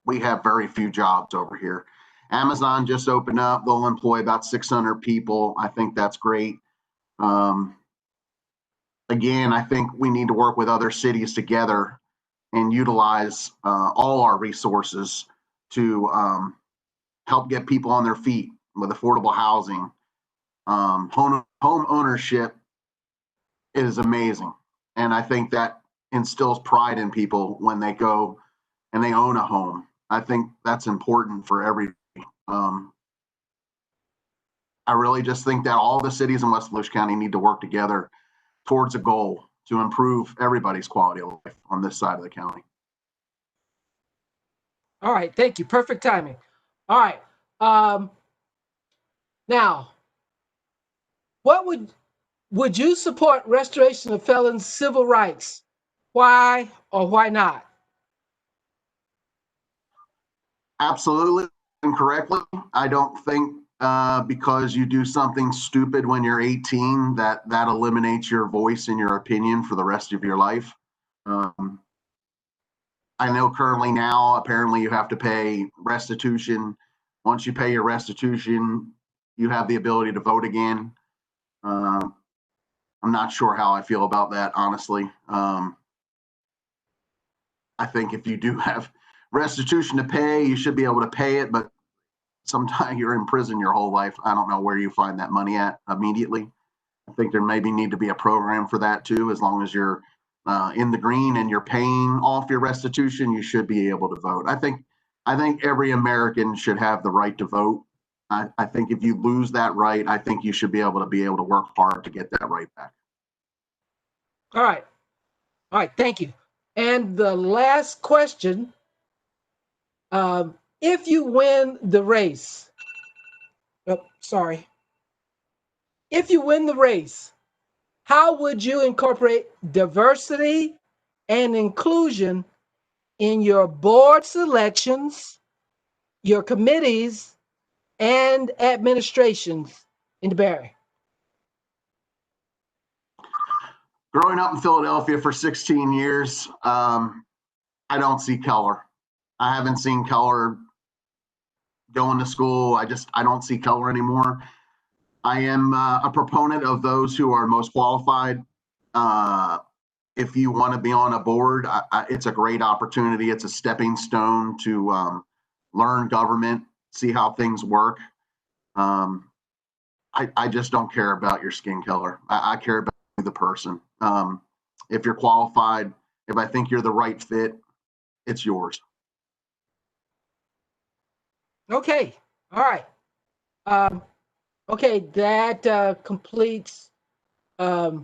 We have very few jobs over here. Amazon just opened up. They'll employ about 600 people. I think that's great. Again, I think we need to work with other cities together and utilize all our resources to help get people on their feet with affordable housing. Home ownership is amazing. And I think that instills pride in people when they go and they own a home. I think that's important for everybody. I really just think that all the cities in West Volusia County need to work together towards a goal to improve everybody's quality of life on this side of the county. All right, thank you. Perfect timing. All right. Now, what would you support restoration of felons' civil rights? Why or why not? Absolutely and correctly. I don't think because you do something stupid when you're 18 that eliminates your voice and your opinion for the rest of your life. I know currently now, apparently you have to pay restitution. Once you pay your restitution, you have the ability to vote again. I'm not sure how I feel about that, honestly. I think if you do have restitution to pay, you should be able to pay it, but sometimes you're in prison your whole life. I don't know where you find that money at immediately. I think there maybe need to be a program for that too. As long as you're in the green and you're paying off your restitution, you should be able to vote. I think every American should have the right to vote. I think if you lose that right, I think you should be able to work hard to get that right back. All right. All right, thank you. And the last question, if you win the race, if you win the race, how would you incorporate diversity and inclusion in your board selections, your committees, and administrations in DeBerry? Growing up in Philadelphia for 16 years, I don't see color. I haven't seen color going to school. I don't see color anymore. I am a proponent of those who are most qualified. If you want to be on a board, it's a great opportunity. It's a stepping stone to learn government, see how things work. I just don't care about your skin color. I care about the person. If you're qualified, if I think you're the right fit, it's yours. Okay, all right. Okay, that completes our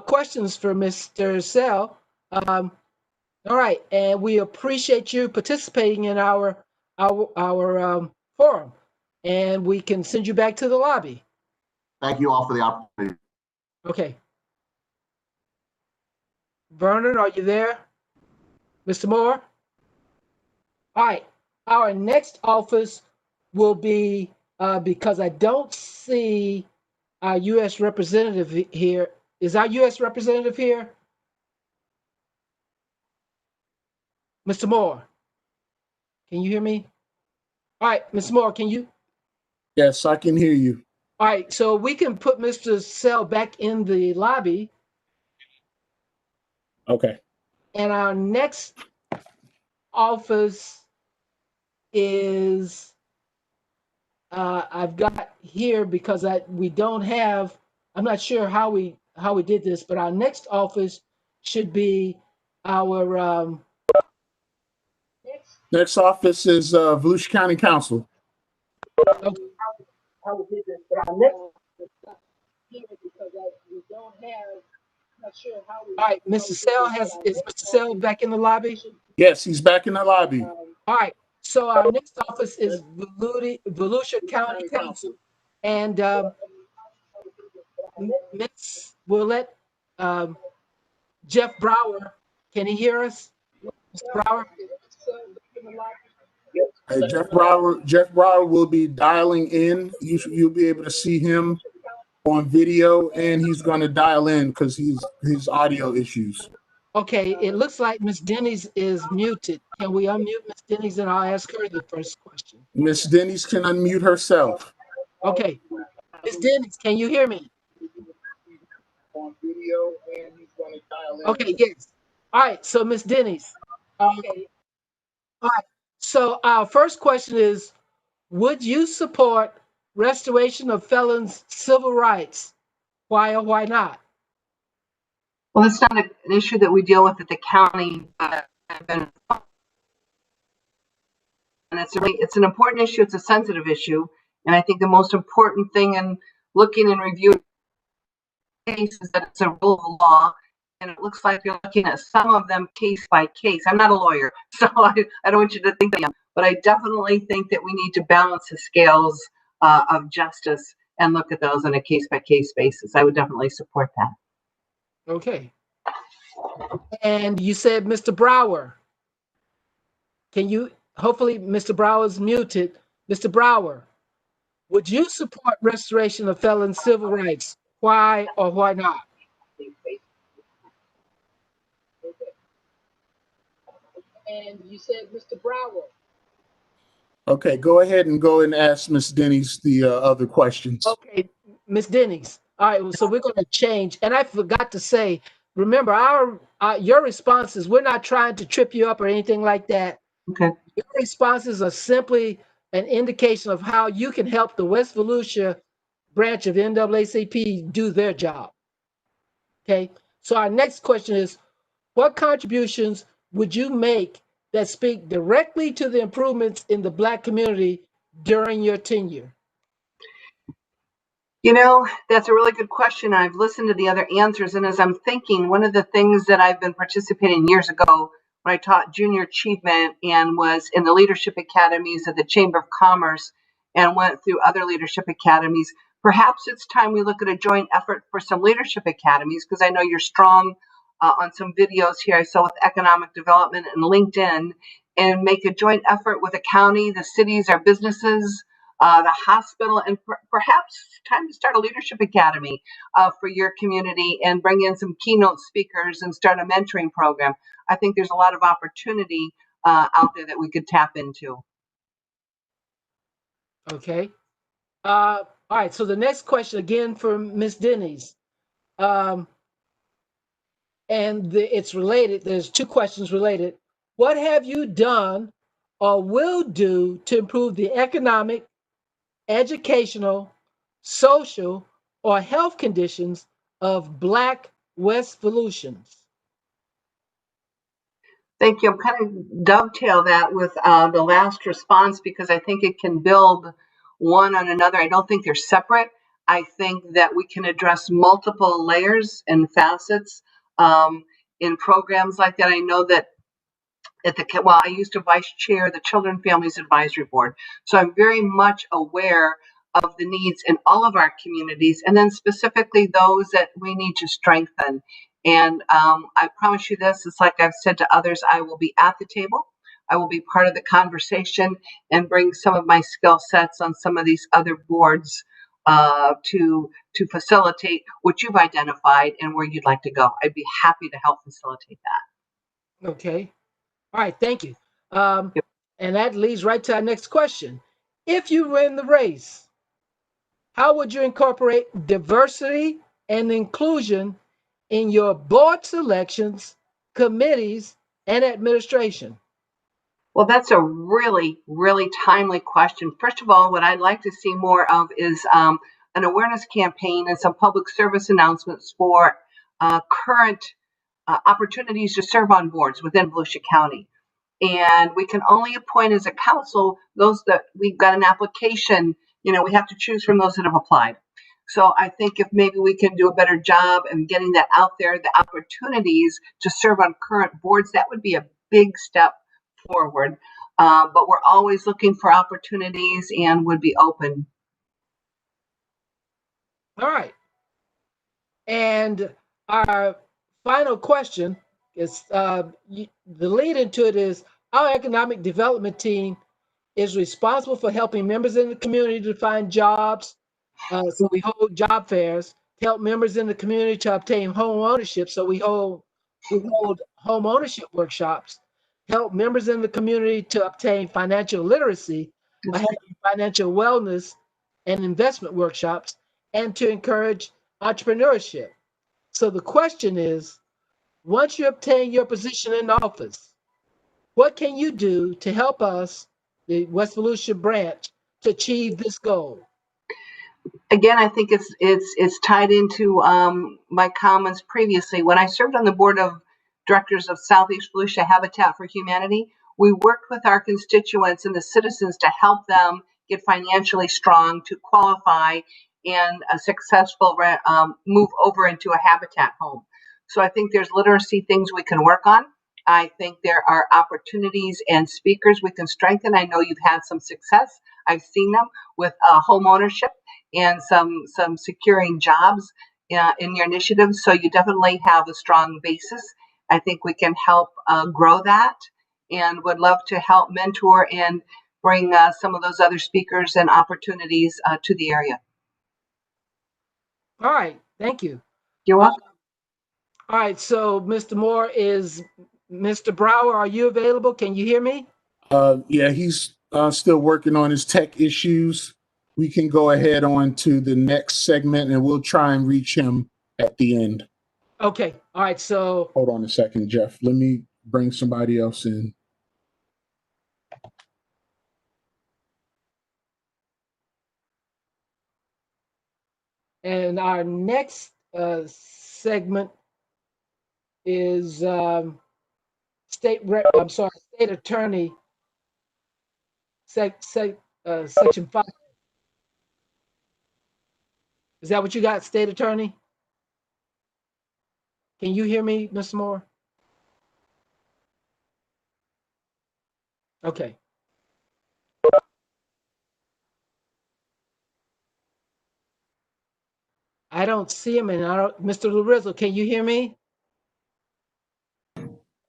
questions for Mr. Sell. All right, and we appreciate you participating in our forum, and we can send you back to the lobby. Thank you all for the opportunity. Okay. Vernon, are you there? Mr. Moore? All right, our next office will be, because I don't see our U.S. representative here. Is our U.S. representative here? Mr. Moore, can you hear me? All right, Mr. Moore, can you? Yes, I can hear you. All right, so we can put Mr. Sell back in the lobby. Okay. And our next office is I've got here because we don't have. I'm not sure how we did this, but our next office should be our Next office is Volusia County Council. okay, how we did this, but our next here because we don't have. Not sure how we. All right, Mr. Sell is Mr. Sell back in the lobby? Yes, he's back in the lobby. All right, so our next office is Volusia County Council, and we'll let Jeff Brower. Can he hear us, Mr. Brower? Jeff Brower will be dialing in. You'll be able to see him on video, and he's going to dial in because his audio issues. Okay, it looks like Miss Denny's is muted. Can we unmute Miss Denny's and I'll ask her the first question? Miss Denny's can unmute herself. Okay, Miss Denny's, can you hear me? On video, and he's going to dial in. Okay, yes. All right, so Miss Denny's. Okay. All right. So our first question is, would you support restoration of felons' civil rights? Why or why not? Well, it's not an issue that we deal with at the county, and it's an important issue. It's a sensitive issue, and I think the most important thing in looking and reviewing cases is that it's a rule of law, and it looks like you're looking at some of them case by case. I'm not a lawyer, so I don't want you to think that I am, but I definitely think that we need to balance the scales of justice and look at those on a case by case basis. I would definitely support that. Okay. And you said Mr. Brower. Can you, hopefully Mr. Brower is muted. Mr. Brower, would you support restoration of felons' civil rights? Why or why not? And you said Mr. Brower. Okay, go ahead and ask Miss Denny's the other questions. Okay, Miss Denny's. All right, so we're going to change. And I forgot to say, remember, your responses, we're not trying to trip you up or anything like that. Okay. Your responses are simply an indication of how you can help the West Volusia branch of NAACP do their job. Okay, so our next question is, what contributions would you make that speak directly to the improvements in the Black community during your tenure? You know, that's a really good question. I've listened to the other answers, and as I'm thinking, one of the things that I've been participating years ago when I taught junior achievement and was in the leadership academies of the Chamber of Commerce and went through other leadership academies, perhaps it's time we look at a joint effort for some leadership academies, because I know you're strong on some videos here I saw with economic development and LinkedIn, and make a joint effort with the county, the cities, our businesses, the hospital, and perhaps time to start a leadership academy for your community and bring in some keynote speakers and start a mentoring program. I think there's a lot of opportunity out there that we could tap into. Okay. All right. So the next question again for Ms. Denny's. It's related. There's two questions related. What have you done or will do to improve the economic, educational, social, or health conditions of Black West Volusians? Thank you. I'm kind of dovetail that with the last response because I think it can build one on another. I don't think they're separate. I think that we can address multiple layers and facets in programs like that. I know that I used to vice chair the Children Families Advisory Board. So I'm very much aware of the needs in all of our communities, and then specifically those that we need to strengthen. And I promise you this, it's like I've said to others, I will be at the table. I will be part of the conversation and bring some of my skill sets on some of these other boards to facilitate what you've identified and where you'd like to go. I'd be happy to help facilitate that. Okay. All right. Thank you. And that leads right to our next question. If you win the race, how would you incorporate diversity and inclusion in your board selections committees, and administration? Well, that's a really, really timely question. First of all, what I'd like to see more of is an awareness campaign and some public service announcements for current opportunities to serve on boards within Volusia County. And we can only appoint as a council those that we've got an application, we have to choose from those that have applied. So I think if maybe we can do a better job in getting that out there, the opportunities to serve on current boards, that would be a big step forward. But we're always looking for opportunities and would be open. All right. And our final question is the lead into it is our economic development team is responsible for helping members in the community to find jobs. So we hold job fairs to help members in the community to obtain home ownership. So we hold home ownership workshops, help members in the community to obtain financial literacy by having financial wellness and investment workshops, and to encourage entrepreneurship. So the question is, once you obtain your position in office, what can you do to help us, the West Volusia branch, to achieve this goal? Again, I think it's tied into my comments previously. When I served on the board of directors of Southeast Volusia Habitat for Humanity, we worked with our constituents and the citizens to help them get financially strong to qualify and a successful move over into a habitat home. So I think there's literacy things we can work on. I think there are opportunities and speakers we can strengthen. I know you've had some success. I've seen them with home ownership and some securing jobs in your initiatives. So you definitely have a strong basis. I think we can help grow that, and would love to help mentor and bring some of those other speakers and opportunities to the area. All right, thank you. You're welcome. All right, so Mr. Moore, is Mr. Brower, are you available? Can you hear me? Yeah, he's still working on his tech issues. We can go ahead on to the next segment and we'll try and reach him at the end. Okay, all right, so. Hold on a second, Jeff. Let me bring somebody else in. And our next segment is State Attorney, Section 5. Is that what you got, State Attorney? Can you hear me, Ms. Moore? Okay. I don't see him, and Mr. Lorizzo, can you hear me?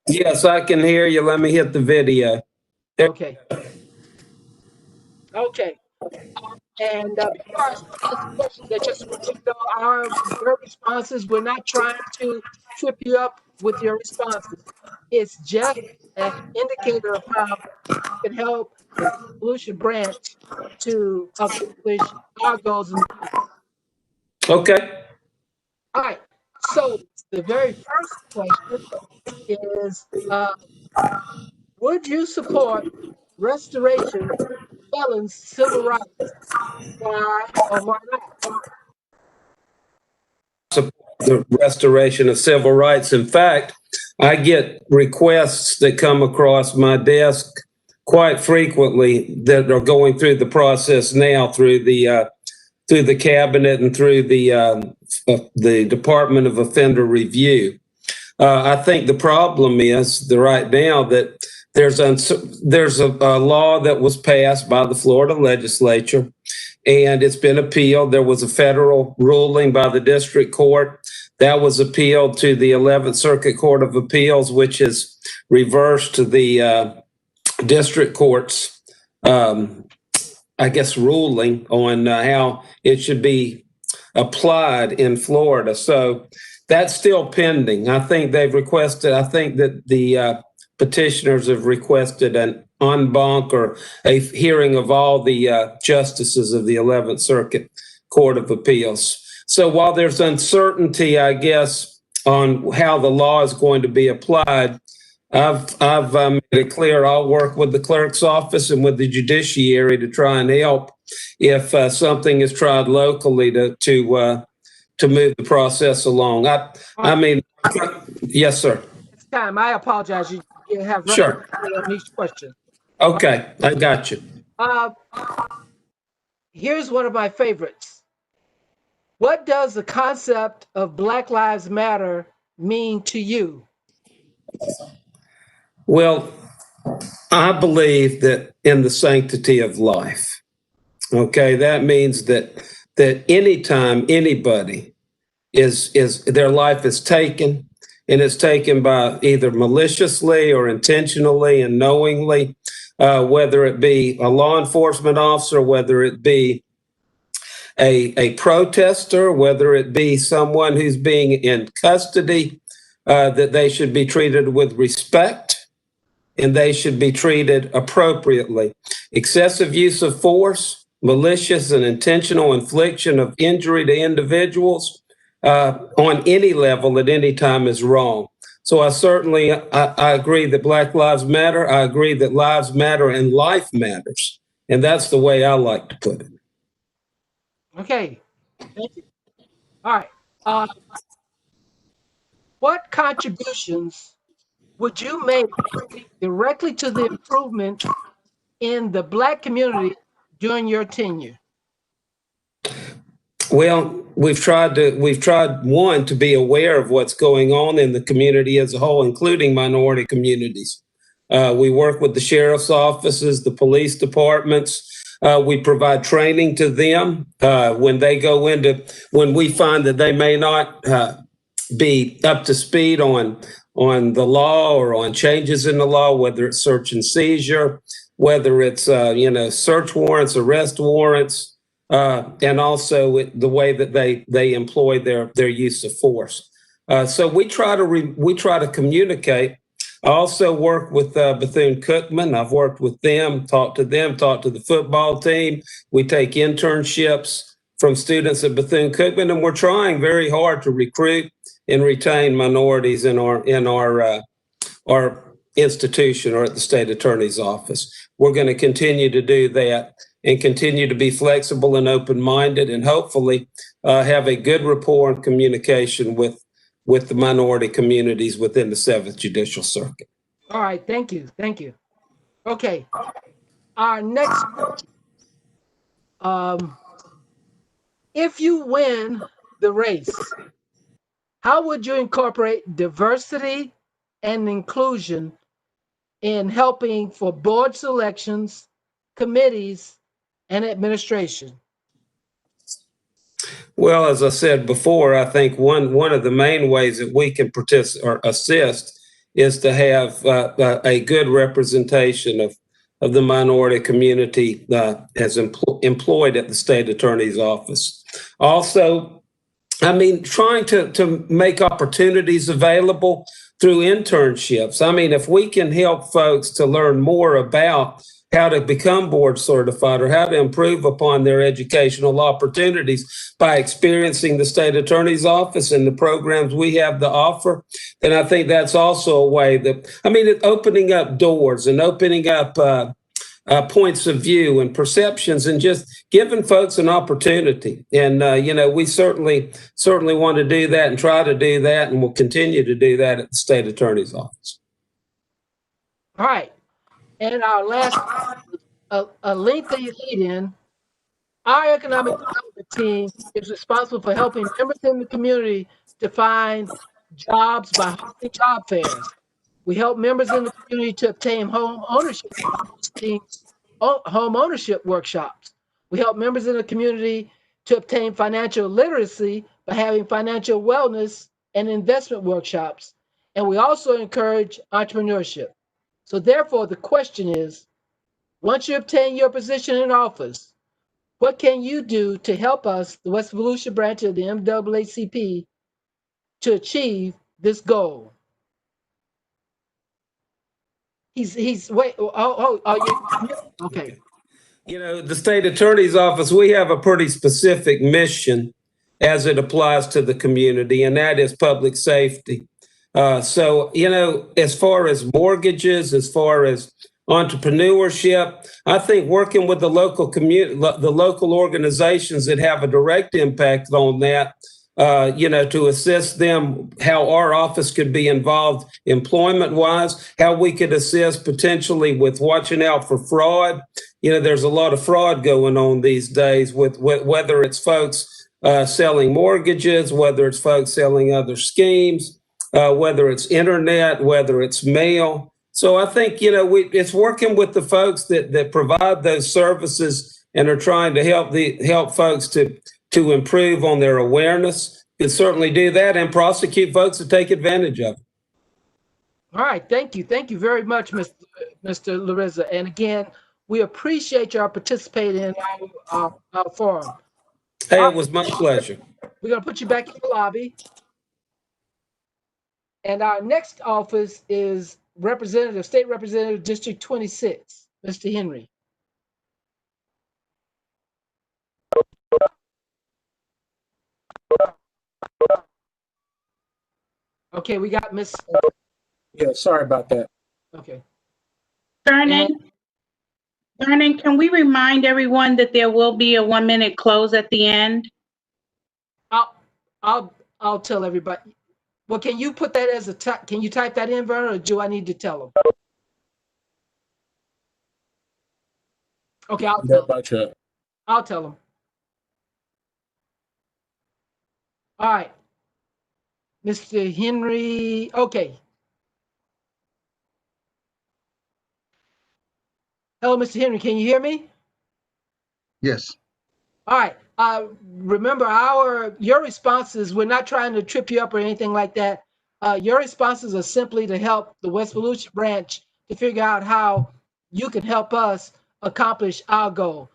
Yes, I can hear you. Let me hit the video. Okay. Okay. And before I start asking questions, I just want you to know your responses, we're not trying to trip you up with your responses. It's just an indicator of how you can help the Volusia branch to accomplish our goals in the future. Okay. All right. So the very first question is, would you support restoration of felons' civil rights? Why or why not? Support the restoration of civil rights. In fact, I get requests that come across my desk quite frequently that are going through the process now through the cabinet and through the Department of Offender Review. I think the problem is right now that there's a law that was passed by the Florida legislature, and it's been appealed. There was a federal ruling by the district court that was appealed to the 11th Circuit Court of Appeals, which has reversed the district court's, ruling on how it should be applied in Florida. So that's still pending. I think that the petitioners have requested an en banc or a hearing of all the justices of the 11th Circuit Court of Appeals. So while there's uncertainty, I guess, on how the law is going to be applied, I've made it clear I'll work with the clerk's office and with the judiciary to try and help if something is tried locally to move the process along. I mean, yes, sir. It's time. I apologize. You have Sure. on each question. Okay, I got you. Here's one of my favorites. What does the concept of Black Lives Matter mean to you? Well, I believe that in the sanctity of life. Okay, that means that anytime anybody is their life is taken, and it's taken by either maliciously or intentionally and knowingly, whether it be a law enforcement officer, whether it be a protester, whether it be someone who's being in custody, that they should be treated with respect and they should be treated appropriately. Excessive use of force, malicious and intentional infliction of injury to individuals on any level at any time is wrong. So I agree that Black Lives Matter. I agree that lives matter and life matters. And that's the way I like to put it. Okay, thank you. All right. What contributions would you make directly to the improvement in the Black community during your tenure? Well, we've tried one, to be aware of what's going on in the community as a whole, including minority communities. We work with the sheriff's offices, the police departments. We provide training to them when we find that they may not be up to speed on the law or on changes in the law, whether it's search and seizure, whether it's search warrants, arrest warrants, and also the way that they employ their use of force. So we try to communicate. I also work with Bethune-Cookman. I've worked with them, talked to the football team. We take internships from students at Bethune-Cookman, and we're trying very hard to recruit and retain minorities in our institution or at the state attorney's office. We're going to continue to do that and continue to be flexible and open-minded, and hopefully have a good rapport and communication with the minority communities within the 7th Judicial Circuit. All right, thank you. Okay, our next question. If you win the race, how would you incorporate diversity and inclusion in helping for board selections, committees, and administration? Well, as I said before, I think one of the main ways that we can assist is to have a good representation of the minority community as employed at the state attorney's office. Also, I mean, trying to make opportunities available through internships. I mean, if we can help folks to learn more about how to become board certified or how to improve upon their educational opportunities by experiencing the state attorney's office and the programs we have to offer, then I think that's also a way that, I mean, opening up doors and opening up points of view and perceptions and just giving folks an opportunity. And, we certainly want to do that and try to do that, and we'll continue to do that at the state attorney's office. All right. And our last, a lengthy lead-in, our economic development team is responsible for helping members in the community to find jobs by hosting job fairs. We help members in the community to obtain home ownership workshops. We help members in the community to obtain financial literacy by having financial wellness and investment workshops. And we also encourage entrepreneurship. So therefore, the question is, once you obtain your position in office, what can you do to help us, the West Volusia branch of the NAACP, to achieve this goal? Okay. The state attorney's office, we have a pretty specific mission, as it applies to the community, and that is public safety. So, as far as mortgages, as far as entrepreneurship, I think working with the local community, the local organizations that have a direct impact on that, to assist them, how our office could be involved employment-wise, how we could assist potentially with watching out for fraud. There's a lot of fraud going on these days with whether it's folks selling mortgages, whether it's folks selling other schemes, whether it's internet, whether it's mail. So I think, it's working with the folks that provide those services and are trying to help folks to improve on their awareness. Can certainly do that and prosecute folks that take advantage of it. All right, thank you. Thank you very much, Mr. Larissa. And again, we appreciate your participating in our forum. Hey, it was my pleasure. We're going to put you back in the lobby. And our next office is State Representative, District 26, Mr. Henry. Okay, we got Miss. Yeah, sorry about that. Okay. Vernon, can we remind everyone that there will be a 1-minute close at the end? I'll tell everybody. Well, can you put that as can you type that in, Vernon, or do I need to tell them? Okay, I'll tell them. All right. Mr. Henry, okay. Hello, Mr. Henry, can you hear me? Yes. All right. Remember, your responses, we're not trying to trip you up or anything like that. Your responses are simply to help the West Volusia branch to figure out how you can help us accomplish our goal.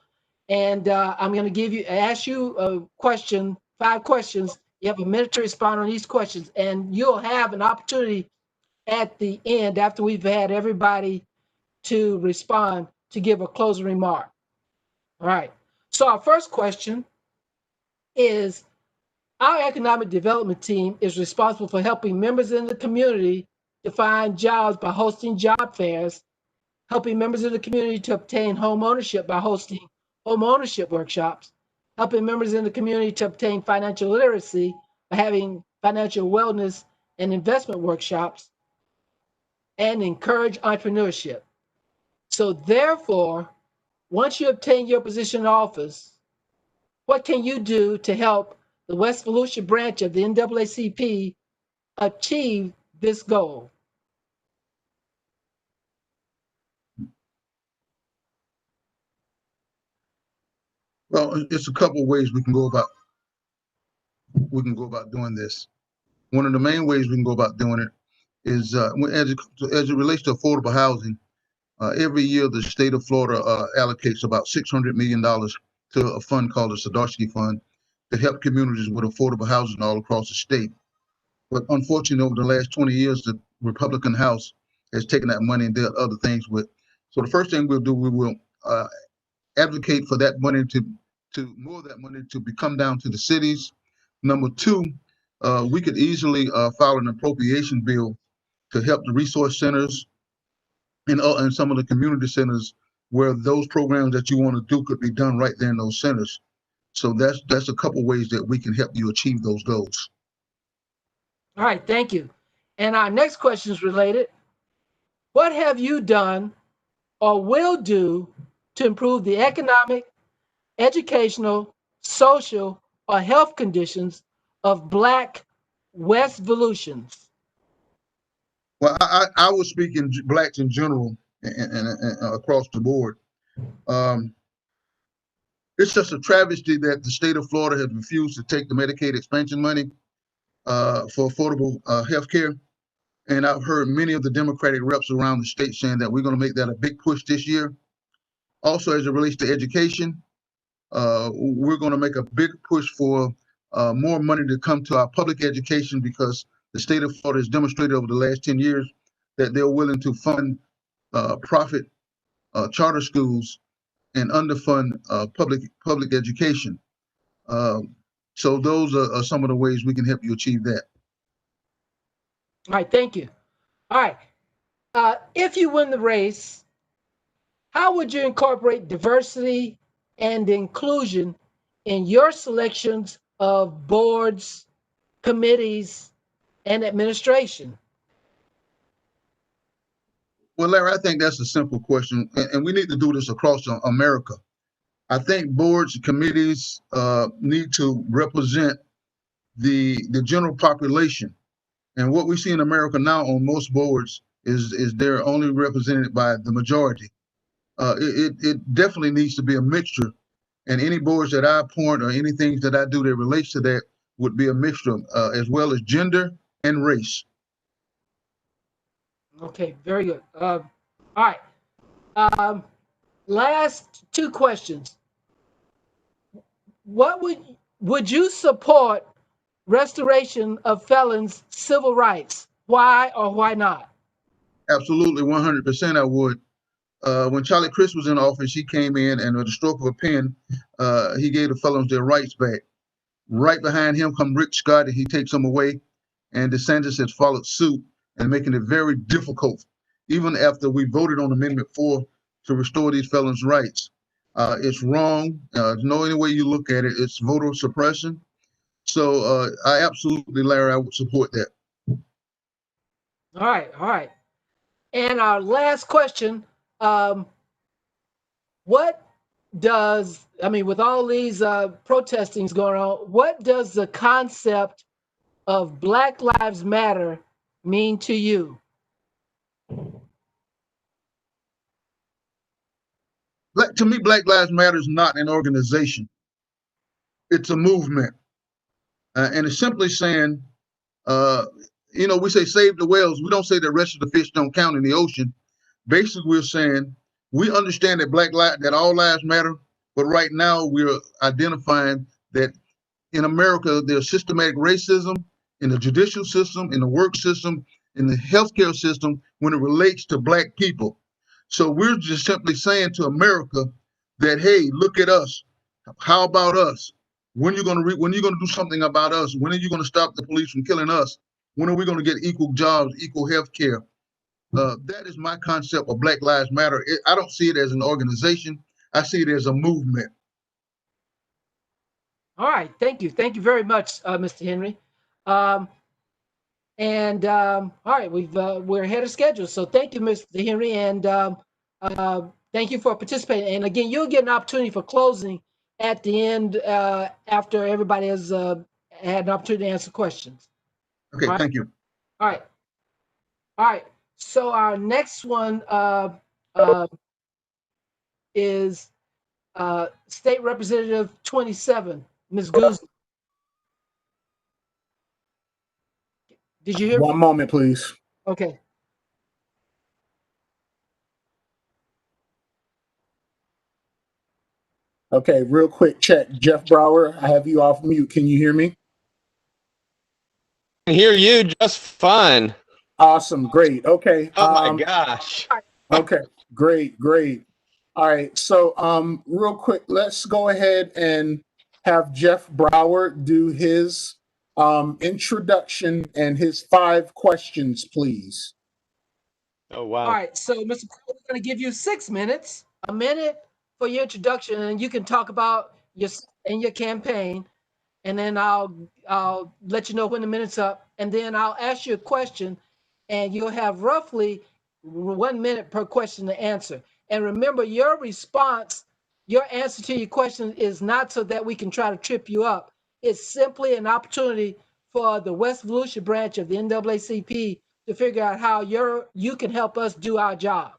And I'm going to ask you a question, 5 questions. You have a minute to respond on these questions, and you'll have an opportunity at the end, after we've had everybody to respond, to give a closing remark. All right. So our first question is, our economic development team is responsible for helping members in the community to find jobs by hosting job fairs, helping members in the community to obtain home ownership by hosting home ownership workshops, helping members in the community to obtain financial literacy by having financial wellness and investment workshops, and encourage entrepreneurship. So therefore, once you obtain your position in office, what can you do to help the West Volusia branch of the NAACP achieve this goal? Well, it's a couple of ways we can go about doing this. One of the main ways we can go about doing it is as it relates to affordable housing. Every year, the state of Florida allocates about $600 million to a fund called the Sadarsky Fund to help communities with affordable housing all across the state. But unfortunately, over the last 20 years, the Republican House has taken that money and did other things with. So the first thing we'll do, we will advocate for that money to more of that money to come down to the cities. Number 2, we could easily file an appropriation bill to help the resource centers and some of the community centers where those programs that you want to do could be done right there in those centers. So that's a couple ways that we can help you achieve those goals. All right, thank you. And our next question is related. What have you done or will do to improve the economic, educational, social, or health conditions of Black West Volusians? Well, I was speaking Blacks in general and across the board. It's just a travesty that the state of Florida has refused to take the Medicaid expansion money for affordable health care. And I've heard many of the Democratic reps around the state saying that we're going to make that a big push this year. Also, as it relates to education, we're going to make a big push for more money to come to our public education, because the state of Florida has demonstrated over the last 10 years that they're willing to fund profit charter schools and underfund public education. So those are some of the ways we can help you achieve that. All right, thank you. All right, if you win the race, how would you incorporate diversity and inclusion in your selections of boards, committees, and administration? Well, Larry, I think that's a simple question, and we need to do this across America. I think boards and committees need to represent the general population. And what we see in America now on most boards is they're only represented by the majority. It definitely needs to be a mixture. And any boards that I appoint or anything that I do that relates to that would be a mixture, as well as gender and race. Okay, very good. All right. Last two questions. What would you support restoration of felons' civil rights? Why or why not? Absolutely, 100% I would. When Charlie Crist was in office, he came in and with a stroke of a pen, he gave the felons their rights back. Right behind him come Rick Scott, and he takes them away. And DeSantis has followed suit and making it very difficult, even after we voted on Amendment 4 to restore these felons' rights. It's wrong. There's no any way you look at it. It's voter suppression. So I absolutely, Larry, I would support that. All right, all right. And our last question, what does, I mean, with all these protestings going on, what does the concept of Black Lives Matter mean to you? To me, Black Lives Matter is not an organization. It's a movement. And it's simply saying, we say save the whales. We don't say the rest of the fish don't count in the ocean. Basically, we're saying we understand that all lives matter, but right now we're identifying that in America there's systematic racism in the judicial system, in the work system, in the healthcare system when it relates to Black people. So we're just simply saying to America that, hey, look at us. How about us? When are you going to do something about us? When are you going to stop the police from killing us? When are we going to get equal jobs, equal health care? That is my concept of Black Lives Matter. I don't see it as an organization. I see it as a movement. All right, thank you. Thank you very much, Mr. Henry. All right, we're ahead of schedule. So thank you, Mr. Henry, and thank you for participating. And again, you'll get an opportunity for closing at the end after everybody has had an opportunity to answer questions. Okay, right? Thank you. All right. All right. So our next one is State Representative 27, Ms. Guzman. Did you hear me? One moment, please. Okay. Okay, real quick check. Jeff Brower, I have you off mute. Can you hear me? I can hear you just fine. Awesome, great. Okay. Oh my gosh. Okay, great. All right, so real quick, let's go ahead and have Jeff Brower do his introduction and his 5 questions, please. Oh, wow. All right, so Mr. Brower, we're going to give you 6 minutes, a minute for your introduction, and you can talk about your campaign, and then I'll let you know when the minute's up, and then I'll ask you a question, and you'll have roughly 1 minute per question to answer. And remember, your response, your answer to your question is not so that we can try to trip you up. It's simply an opportunity for the West Volusia branch of the NAACP to figure out how you can help us do our job.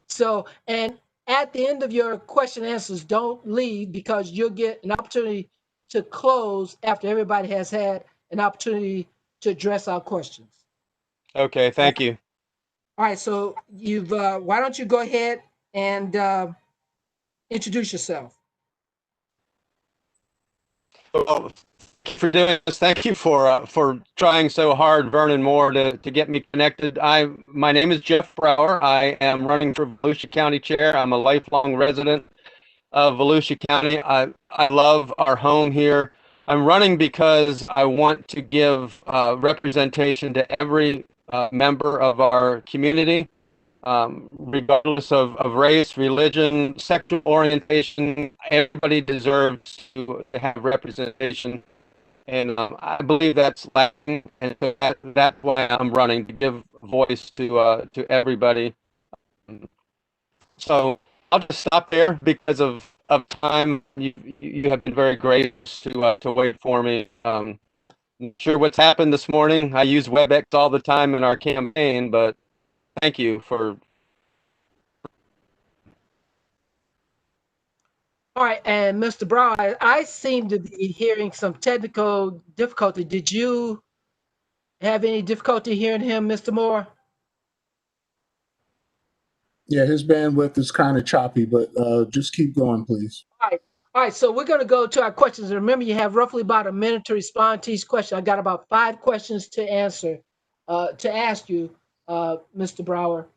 So, and at the end of your question and answers, don't leave, because you'll get an opportunity to close after everybody has had an opportunity to address our questions. Okay, thank you. All right, so why don't you go ahead and introduce yourself? Well, for doing this, thank you for trying so hard, Vernon Moore, to get me connected. My name is Jeff Brower. I am running for Volusia County Chair. I'm a lifelong resident of Volusia County. I love our home here. I'm running because I want to give representation to every member of our community, regardless of race, religion, sexual orientation. Everybody deserves to have representation, and I believe that's lacking, and so that's why I'm running, to give voice to everybody. So I'll just stop there because of time. You have been very gracious to wait for me. Not sure what's happened this morning. I use WebEx all the time in our campaign, but thank you for. All right, and Mr. Brown, I seem to be hearing some technical difficulty. Did you have any difficulty hearing him, Mr. Moore? Yeah, his bandwidth is kind of choppy, but just keep going, please. All right, so we're going to go to our questions. Remember, you have roughly about a minute to respond to each question. I got about 5 questions to answer, to ask you, Mr. Brower.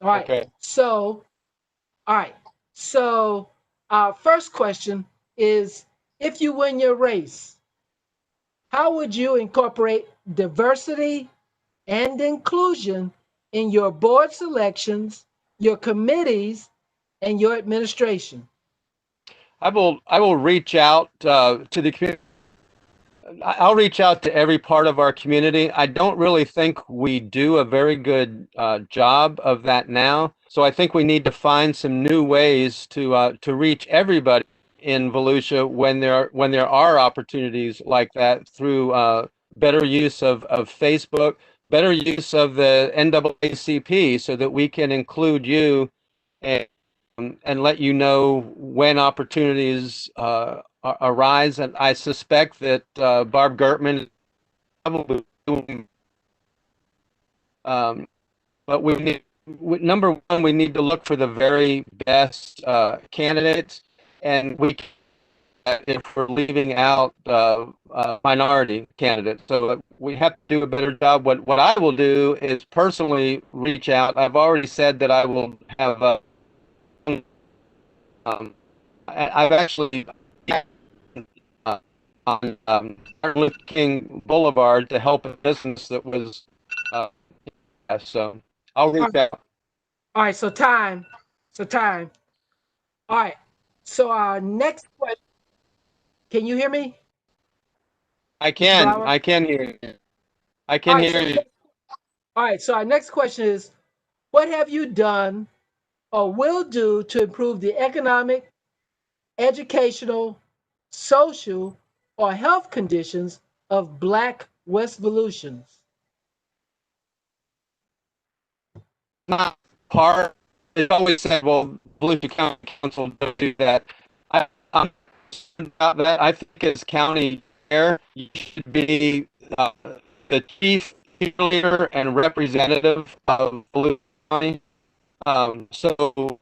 All right, Okay. so, all right, so our first question is, if you win your race, how would you incorporate diversity and inclusion in your board selections, your committees, and your administration? I will reach out to the community. I'll reach out to every part of our community. I don't really think we do a very good job of that now. So I think we need to find some new ways to reach everybody in Volusia when there are opportunities like that, through better use of Facebook, better use of the NAACP, so that we can include you and let you know when opportunities arise. And I suspect that Barb Gertman is probably doing, but we need, number one, we need to look for the very best candidates, and if we're leaving out minority candidates. So we have to do a better job. What I will do is personally reach out. I've already said that I will have I've actually on Martin Luther King Boulevard to help a business that was so I'll reach out. All right, so time. All right, so our next question, can you hear me, Mr. Brower? I can hear you. I All can right, hear you. all right, so our next question is, what have you done or will do to improve the economic, educational, social, or health conditions of Black West Volusians? Not part. It's always said, well, Volusia County Council don't do that. I'm about that. I think as county chair, you should be the chief leader and representative of Volusia County. So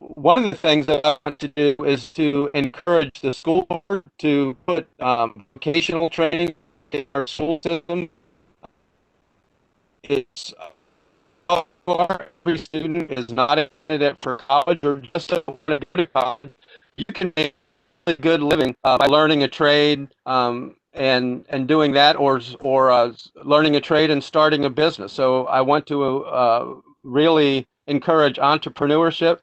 one of the things that I want to do is to encourage the school board to put vocational training in our school system. It's every student is not a candidate for college or just don't want to go to college. You can make a good living by learning a trade and doing that, or learning a trade and starting a business. So I want to really encourage entrepreneurship.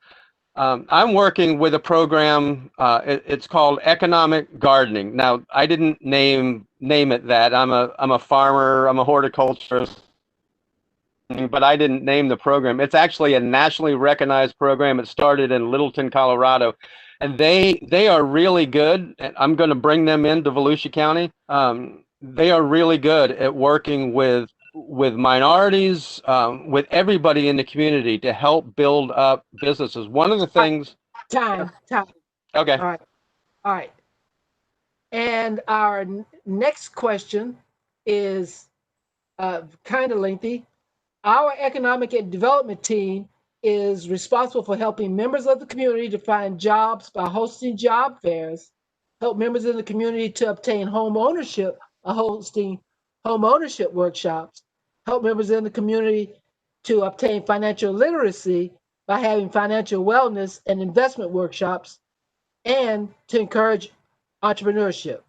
I'm working with a program. It's called Economic Gardening. Now, I didn't name it that. I'm a farmer. I'm a horticulturist, but I didn't name the program. It's actually a nationally recognized program. It started in Littleton, Colorado, and they are really good. And I'm going to bring them into Volusia County. They are really good at working with minorities, with everybody in the community, to help build up businesses. One of the things. Time. Okay. All right. And our next question is kind of lengthy. Our economic and development team is responsible for helping members of the community to find jobs by hosting job fairs, help members in the community to obtain home ownership by hosting home ownership workshops, help members in the community to obtain financial literacy by having financial wellness and investment workshops, and to encourage entrepreneurship.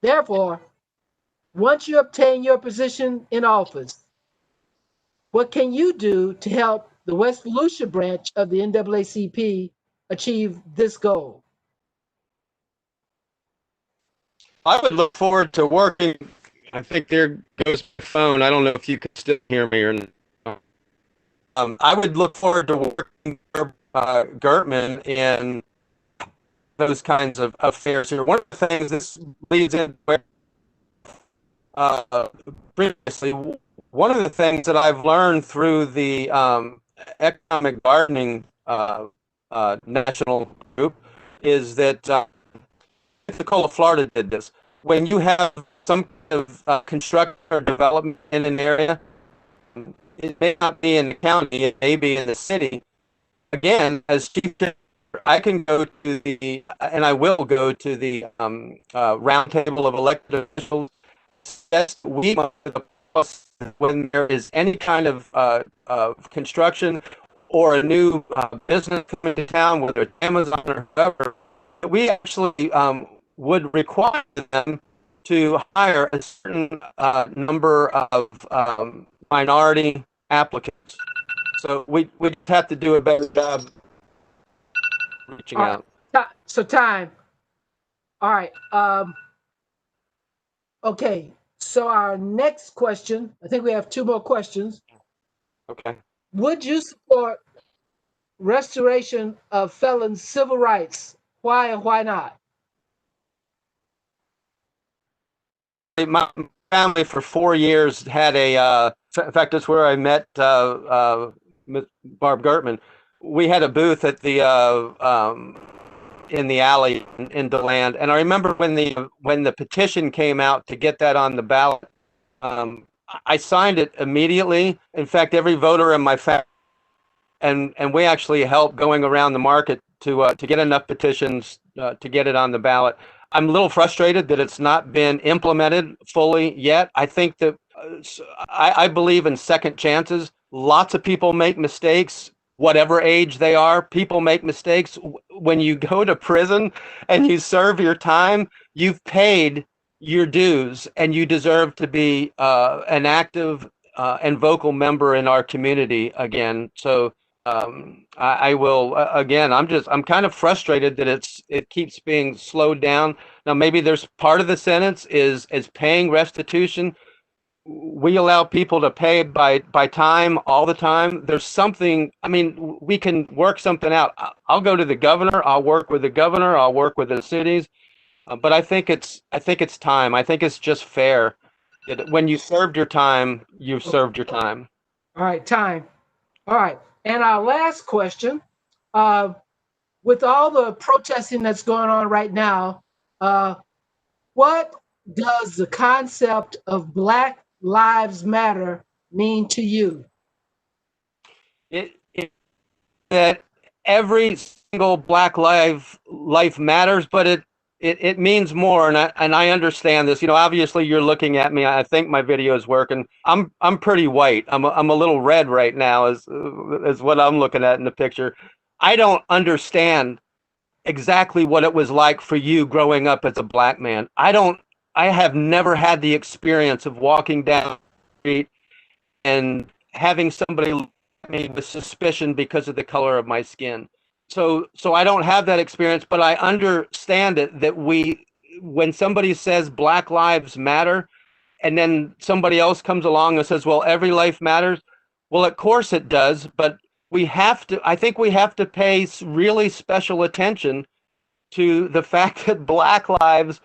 Therefore, once you obtain your position in office, what can you do to help the West Volusia branch of the NAACP achieve this goal? I would look forward to working. I think there goes my phone. I don't know if you can still hear me or not. I would look forward to working for Gertman in those kinds of affairs here. One of the things this leads in previously, one of the things that I've learned through the economic gardening national group is that Pensacola, Florida did this. When you have some kind of construction or development in an area, it may not be in the county, it may be in the city. Again, as chief, I can go to the, and I will go to the roundtable of elected officials. Yes, we when there is any kind of construction or a new business coming to town, whether it's Amazon or whoever, we actually would require them to hire a certain number of minority applicants. So we just have to do a better job reaching out. So time. All right. Okay. So our next question, I think we have two more questions. Okay. Would you support restoration of felons' civil rights? Why and why not? My family for 4 years had a, in fact, that's where I met Barb Gertman. We had a booth at the in the alley in DeLand, and I remember when the petition came out to get that on the ballot, I signed it immediately. In fact, every voter in my family, and we actually helped going around the market to get enough petitions to get it on the ballot. I'm a little frustrated that it's not been implemented fully yet. I think that I believe in second chances. Lots of people make mistakes, whatever age they are. People make mistakes. When you go to prison and you serve your time, you've paid your dues and you deserve to be an active and vocal member in our community again. So I will again. I'm kind of frustrated that it keeps being slowed down. Now maybe there's part of the sentence is paying restitution. We allow people to pay by time all the time. There's something. I mean, we can work something out. I'll go to the governor. I'll work with the governor. I'll work with the cities. But I think it's time. I think it's just fair that when you served your time, you've served your time. All right, time. All right. And our last question, with all the protesting that's going on right now, what does the concept of Black Lives Matter mean to you? It that every single Black life matters, but it means more, and I understand this. You know, obviously you're looking at me. I think my video is working. I'm pretty white. I'm a little red right now, as what I'm looking at in the picture. I don't understand exactly what it was like for you growing up as a Black man. I have never had the experience of walking down the street and having somebody look at me with suspicion because of the color of my skin. So I don't have that experience, but I understand it that when somebody says Black Lives Matter, and then somebody else comes along and says, well, every life matters. Well, of course it does, but I think we have to pay really special attention to the fact that Black lives,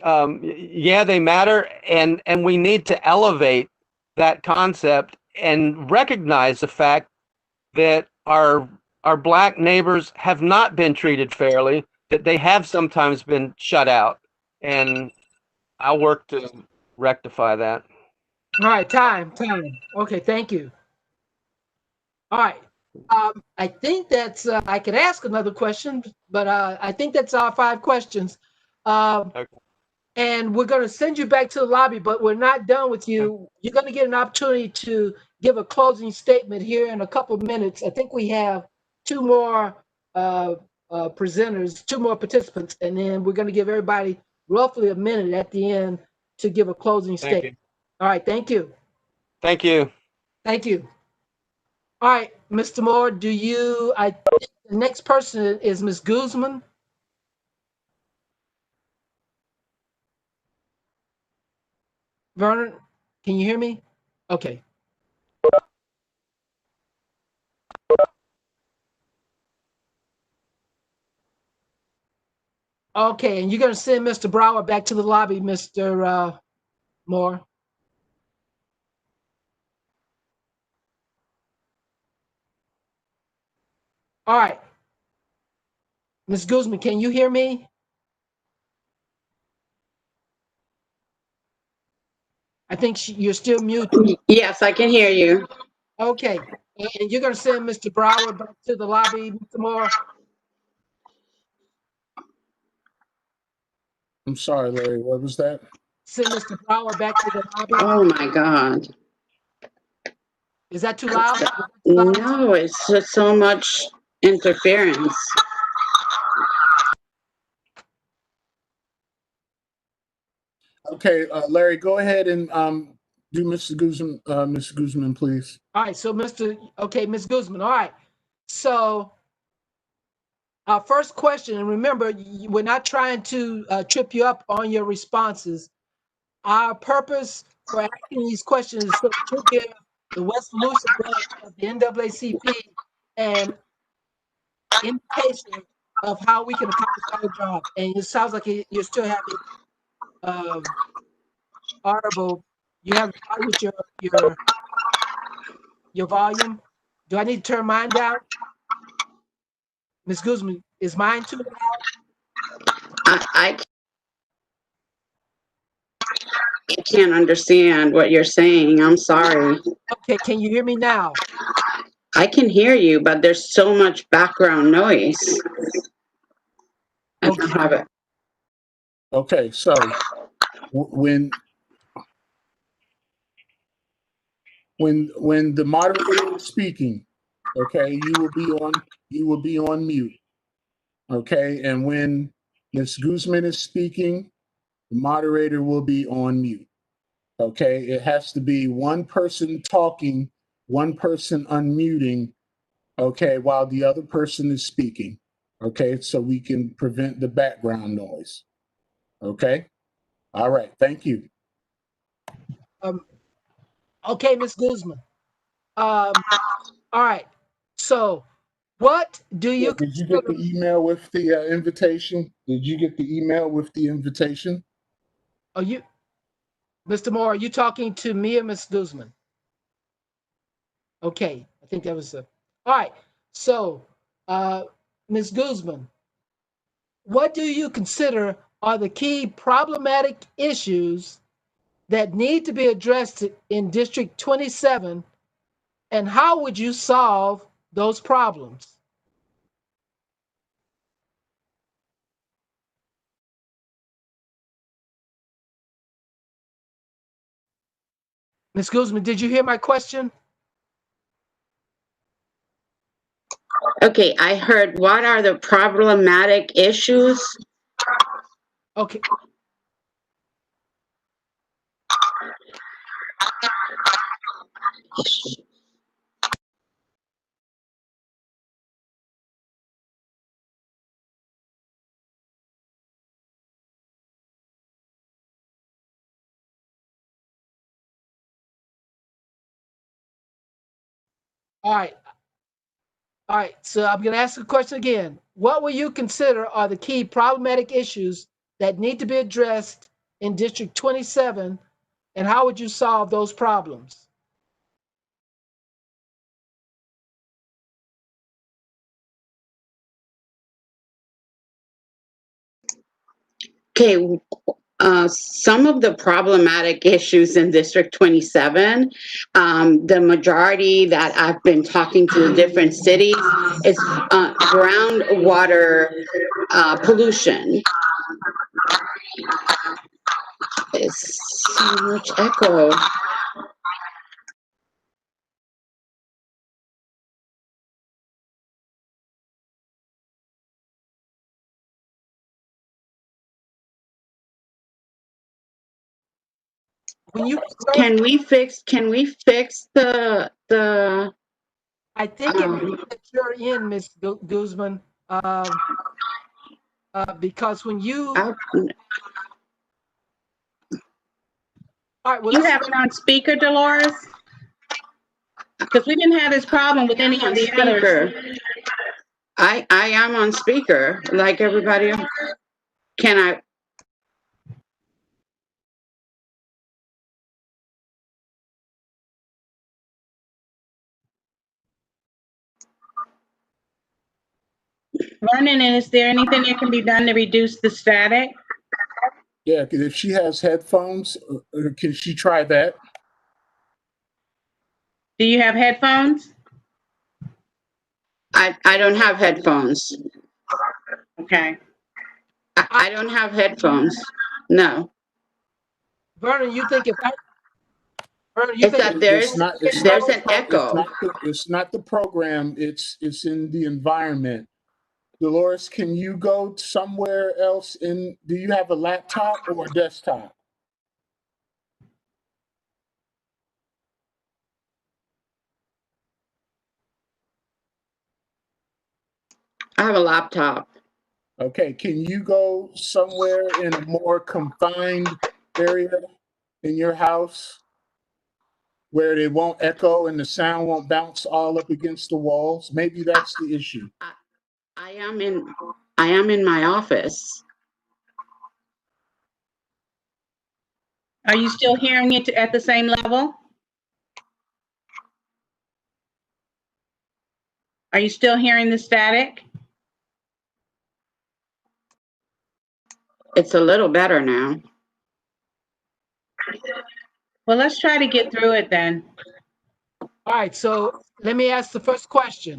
yeah, they matter, and we need to elevate that concept and recognize the fact that our Black neighbors have not been treated fairly, that they have sometimes been shut out, and I'll work to rectify that. All right, time. Okay, thank you. All right. I think that's, I could ask another question, but I think that's our 5 questions. Okay. And we're going to send you back to the lobby, but we're not done with you. You're going to get an opportunity to give a closing statement here in a couple of minutes. I think we have 2 more presenters, 2 more participants, and then we're going to give everybody roughly a minute at the end to give a closing Thank statement. All right, thank you. Thank you. Thank you. All right, Mr. Moore, the next person is Ms. Guzman. Vernon, can you hear me? Okay. Okay, and you're going to send Mr. Brower back to the lobby, Mr. Moore. All right. Ms. Guzman, can you hear me? I think you're still muted. Yes, I can hear you. Okay. And you're going to send Mr. Brower back to the lobby, Mr. Moore? I'm sorry, Larry, what was that? Send Mr. Brower back to the lobby? Oh my God. Is that too loud? No, it's just so much interference. Okay, Larry, go ahead and do Mr. Guzman, please. All right, so Ms. Guzman, all right. So our first question, and remember, we're not trying to trip you up on your responses. Our purpose for asking these questions is so that you give the West Volusia branch of the NAACP an indication of how we can accomplish our job. And it sounds like you're still having audible. You have with your volume. Do I need to turn mine down? Ms. Guzman, is mine too loud? I can't understand what you're saying. I'm sorry. Okay, can you hear me now? I can hear you, but there's so much background noise. I don't have it. Okay, so when the moderator is speaking, okay, you will be on mute. Okay, and when Ms. Guzman is speaking, the moderator will be on mute. Okay, it has to be one person talking, one person unmuting, okay, while the other person is speaking. Okay, so we can prevent the background noise. Okay, all right, thank you. Okay, Ms. Guzman. All right. So, what do Yeah, you did you get consider? the email with the invitation? Did you get the email with the invitation? Are you, Mr. Moore? Are you talking to me or Ms. Guzman? Okay, I think that was a. All right. So, Ms. Guzman, what do you consider are the key problematic issues that need to be addressed in District 27, and how would you solve those problems? Ms. Guzman, did you hear my question? Okay, I heard what are the problematic issues? Okay. All right. All right. So I'm going to ask the question again. What will you consider are the key problematic issues that need to be addressed in District 27, and how would you solve those problems? Okay, some of the problematic issues in District 27, the majority that I've been talking to the different cities is groundwater pollution. It's so much echo. when you Can we fix the I think it that you're in, Miss Guzman, because when you out- all right, well You let's have it on speaker, Dolores? Because we didn't have this problem with any I'm of on the others. speaker. I am on speaker like everybody else. Can I? Vernon, and is there anything that can be done to reduce the static? Yeah, because if she has headphones, can she try that? Do you have headphones? I don't have headphones. Okay. I don't have headphones. No. Vernon, you think if I Vernon, you It's think if that It's not. It's not there's the an pro. It's echo. not the. It's not the program. It's in the environment. Dolores, can you go somewhere else? Do you have a laptop or a desktop? I have a laptop. Okay, can you go somewhere in a more confined area in your house where it won't echo and the sound won't bounce all up against the walls? Maybe that's the issue. I am in my office. Are you still hearing it at the same level? Are you still hearing the static? It's a little better now. Well, let's try to get through it then. all right, so let me ask the first question.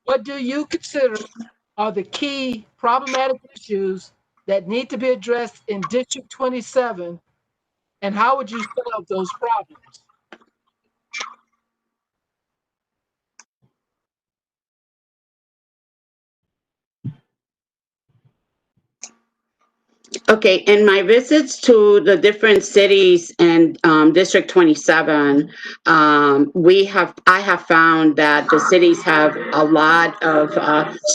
What do you consider are the key problematic issues that need to be addressed in District 27, and how would you solve those problems? Okay, in my visits to the different cities and District 27, I have found that the cities have a lot of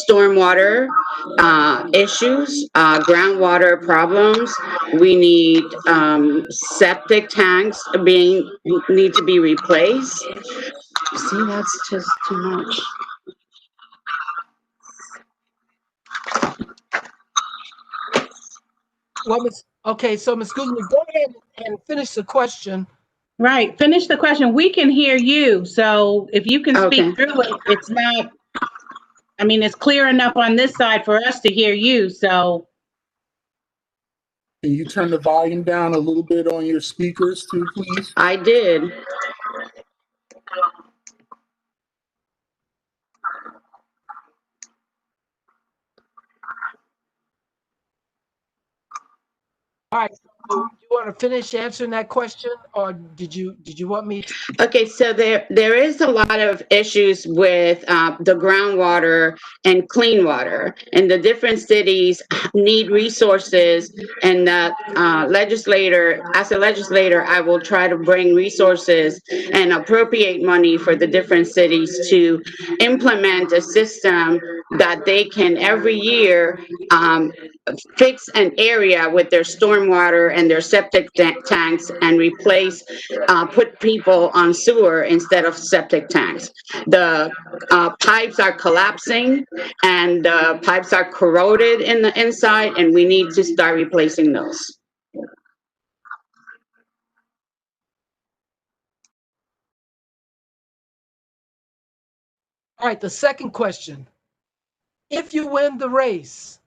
stormwater issues, groundwater problems. We need septic tanks need to be replaced. See, that's just too much. Well, okay, so Ms. Guzman, go ahead and finish the question. Right, finish the question. We can hear you, so if you can speak Okay. through it, it's not, I mean, it's clear enough on this side for us to hear you, so. Can you turn the volume down a little bit on your speakers too, please? I did. All right, so you want to finish answering that question, or did you want me to? Okay, so there is a lot of issues with the groundwater and clean water, and the different cities need resources. And as a legislator, I will try to bring resources and appropriate money for the different cities to implement a system that they can every year fix an area with their stormwater and their septic tanks and replace, put people on sewer instead of septic tanks. The pipes are collapsing and the pipes are corroded in the inside, and we need to start replacing those. All right, the second question. If you win the race,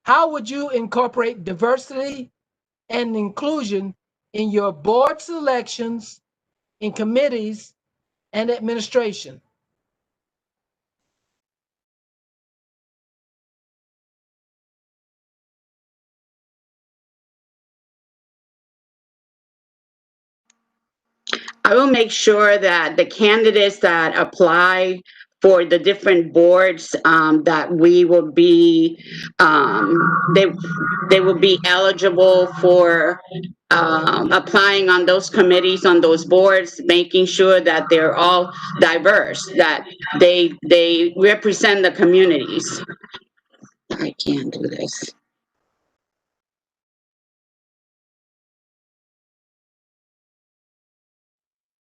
how would you incorporate diversity and inclusion in your board selections, in committees, and administration? I will make sure that the candidates that apply for the different boards that we will be, they will be eligible for applying on those committees, on those boards, making sure that they're all diverse, that they represent the communities. I can't do this.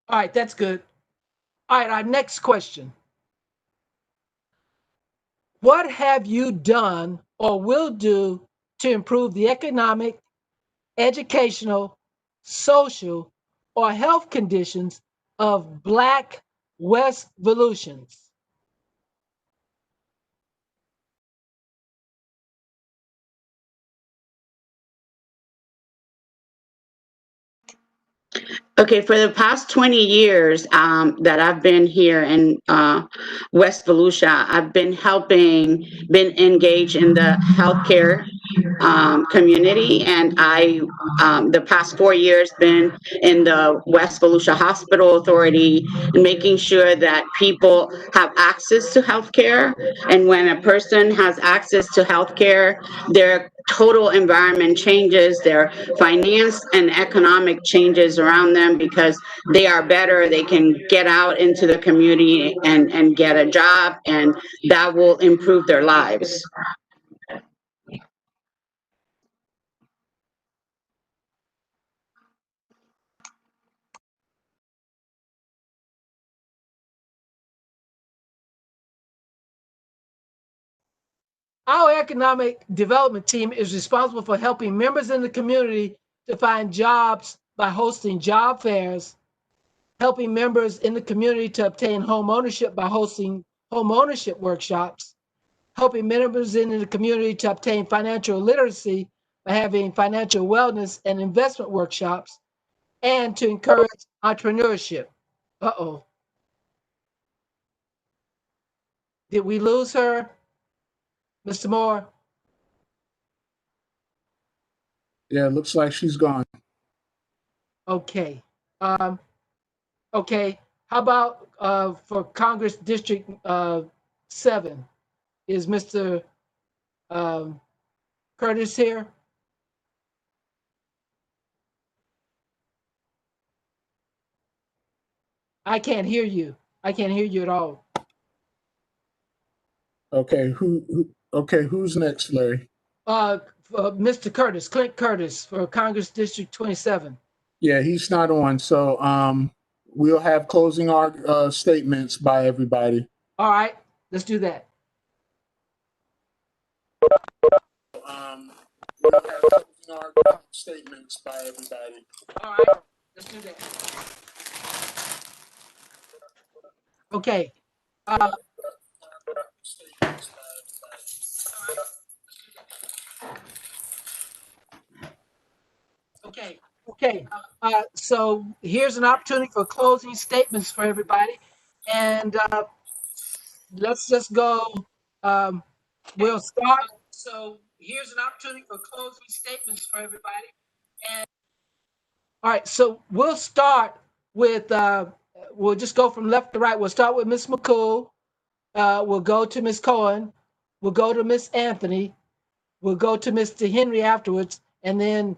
All right, that's good. All right, our next question. What have you done or will do to improve the economic, educational, social, or health conditions of Black West Volusians? Okay, for the past 20 years that I've been here in West Volusia, I've been been engaged in the healthcare community, and the past 4 years, been in the West Volusia Hospital Authority, making sure that people have access to healthcare. And when a person has access to healthcare, their total environment changes, their finance and economic changes around them, because they are better, they can get out into the community and get a job, and that will improve their lives. Our economic development team is responsible for helping members in the community to find jobs by hosting job fairs, helping members in the community to obtain home ownership by hosting home ownership workshops, helping members in the community to obtain financial literacy by having financial wellness and investment workshops, and to encourage entrepreneurship. Uh-oh. Did we lose her, Mr. Moore? Yeah, it looks like she's gone. Okay. Okay. How about for Congress District 7? Is Mr. Curtis here? I can't hear you. I can't hear you at all. Okay, who's next, Larry? Mr. Curtis, Clint Curtis for Congress District 27. Yeah, he's not on. So we'll have closing statements by everybody. All right, let's do that. We'll have closing statements by everybody. All right, let's do that. Okay. Okay. So here's an opportunity for closing statements for everybody. And let's just go. We'll start. So here's an opportunity for closing statements for everybody. And all right, so we'll start with, we'll just go from left to right. We'll start with Ms. McCool. We'll go to Ms. Cohen. We'll go to Ms. Anthony. We'll go to Mr. Henry afterwards, and then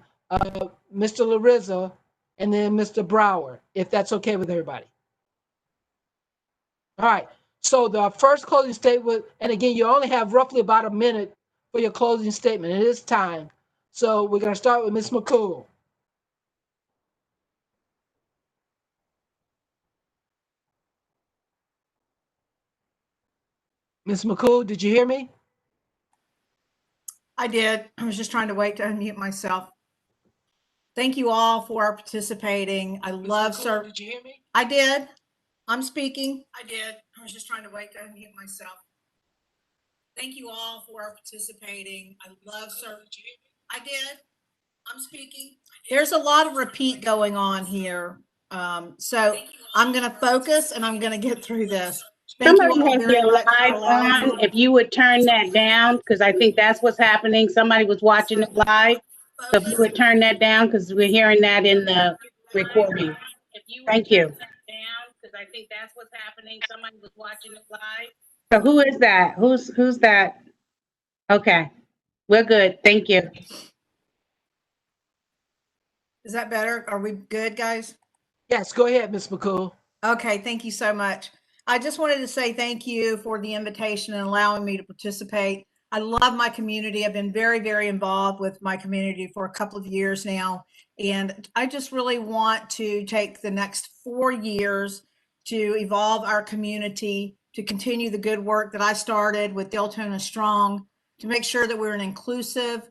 Mr. Larissa, and then Mr. Brower, if that's okay with everybody. All right. So the first closing statement, and again, you only have roughly about a minute for your closing statement. It is time. So we're going to start with Ms. McCool. Ms. McCool, did you hear me? I did. I was just trying to wait to unmute myself. Thank you all for participating. I love serving. Did you hear me? I did. I'm speaking. I did. I was just trying to wait to unmute myself. Thank you all for participating. I love serving. I did. I'm speaking. There's a lot of repeat going on here. So I'm going to focus and I'm going to get through this. Thank you Somebody all has very their much for live allowing on. me. If you would turn that down, because I think that's what's happening. Somebody was watching it live. So if you would turn that down, because we're hearing that in the recording. Thank you. I think that's what's happening. Somebody was watching it live. So who is that? Who's that? Okay, we're good. Thank you. Is that better? Are we good, guys? Yes, go ahead, Ms. McCool. Okay, thank you so much. I just wanted to say thank you for the invitation and allowing me to participate. I love my community. I've been very, very involved with my community for a couple of years now. And I just really want to take the next 4 years to evolve our community, to continue the good work that I started with Deltona Strong, to make sure that we're an inclusive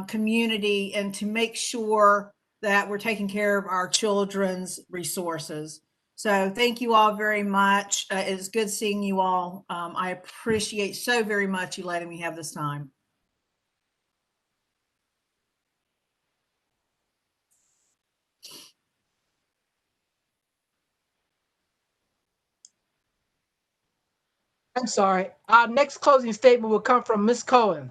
community and to make sure that we're taking care of our children's resources. So thank you all very much. It's good seeing you all. I appreciate so very much you letting me have this time. I'm sorry. Our next closing statement will come from Ms. Cohen.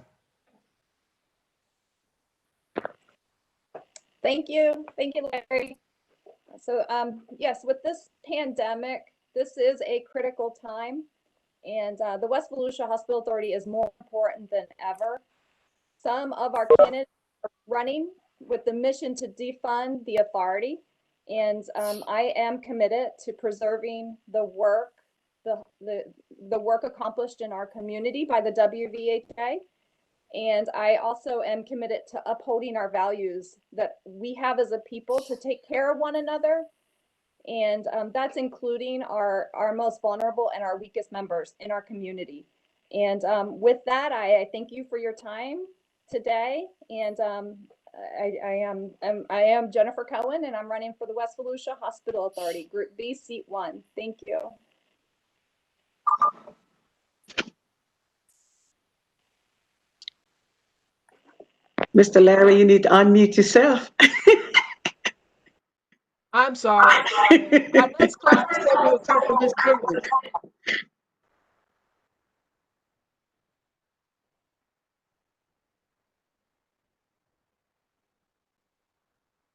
Thank you. Thank you, Larry. So yes, with this pandemic, this is a critical time, and the West Volusia Hospital Authority is more important than ever. Some of our candidates are running with the mission to defund the authority, and I am committed to preserving the work, the work accomplished in our community by the WVHA. And I also am committed to upholding our values that we have as a people to take care of one another. And that's including our most vulnerable and our weakest members in our community. And with that, I thank you for your time today. And I am Jennifer Cohen, and I'm running for the West Volusia Hospital Authority, Group B, Seat 1. Thank you. Mr. Larry, you need to unmute yourself. I'm sorry. Our next closing statement will come from Ms. Dennis.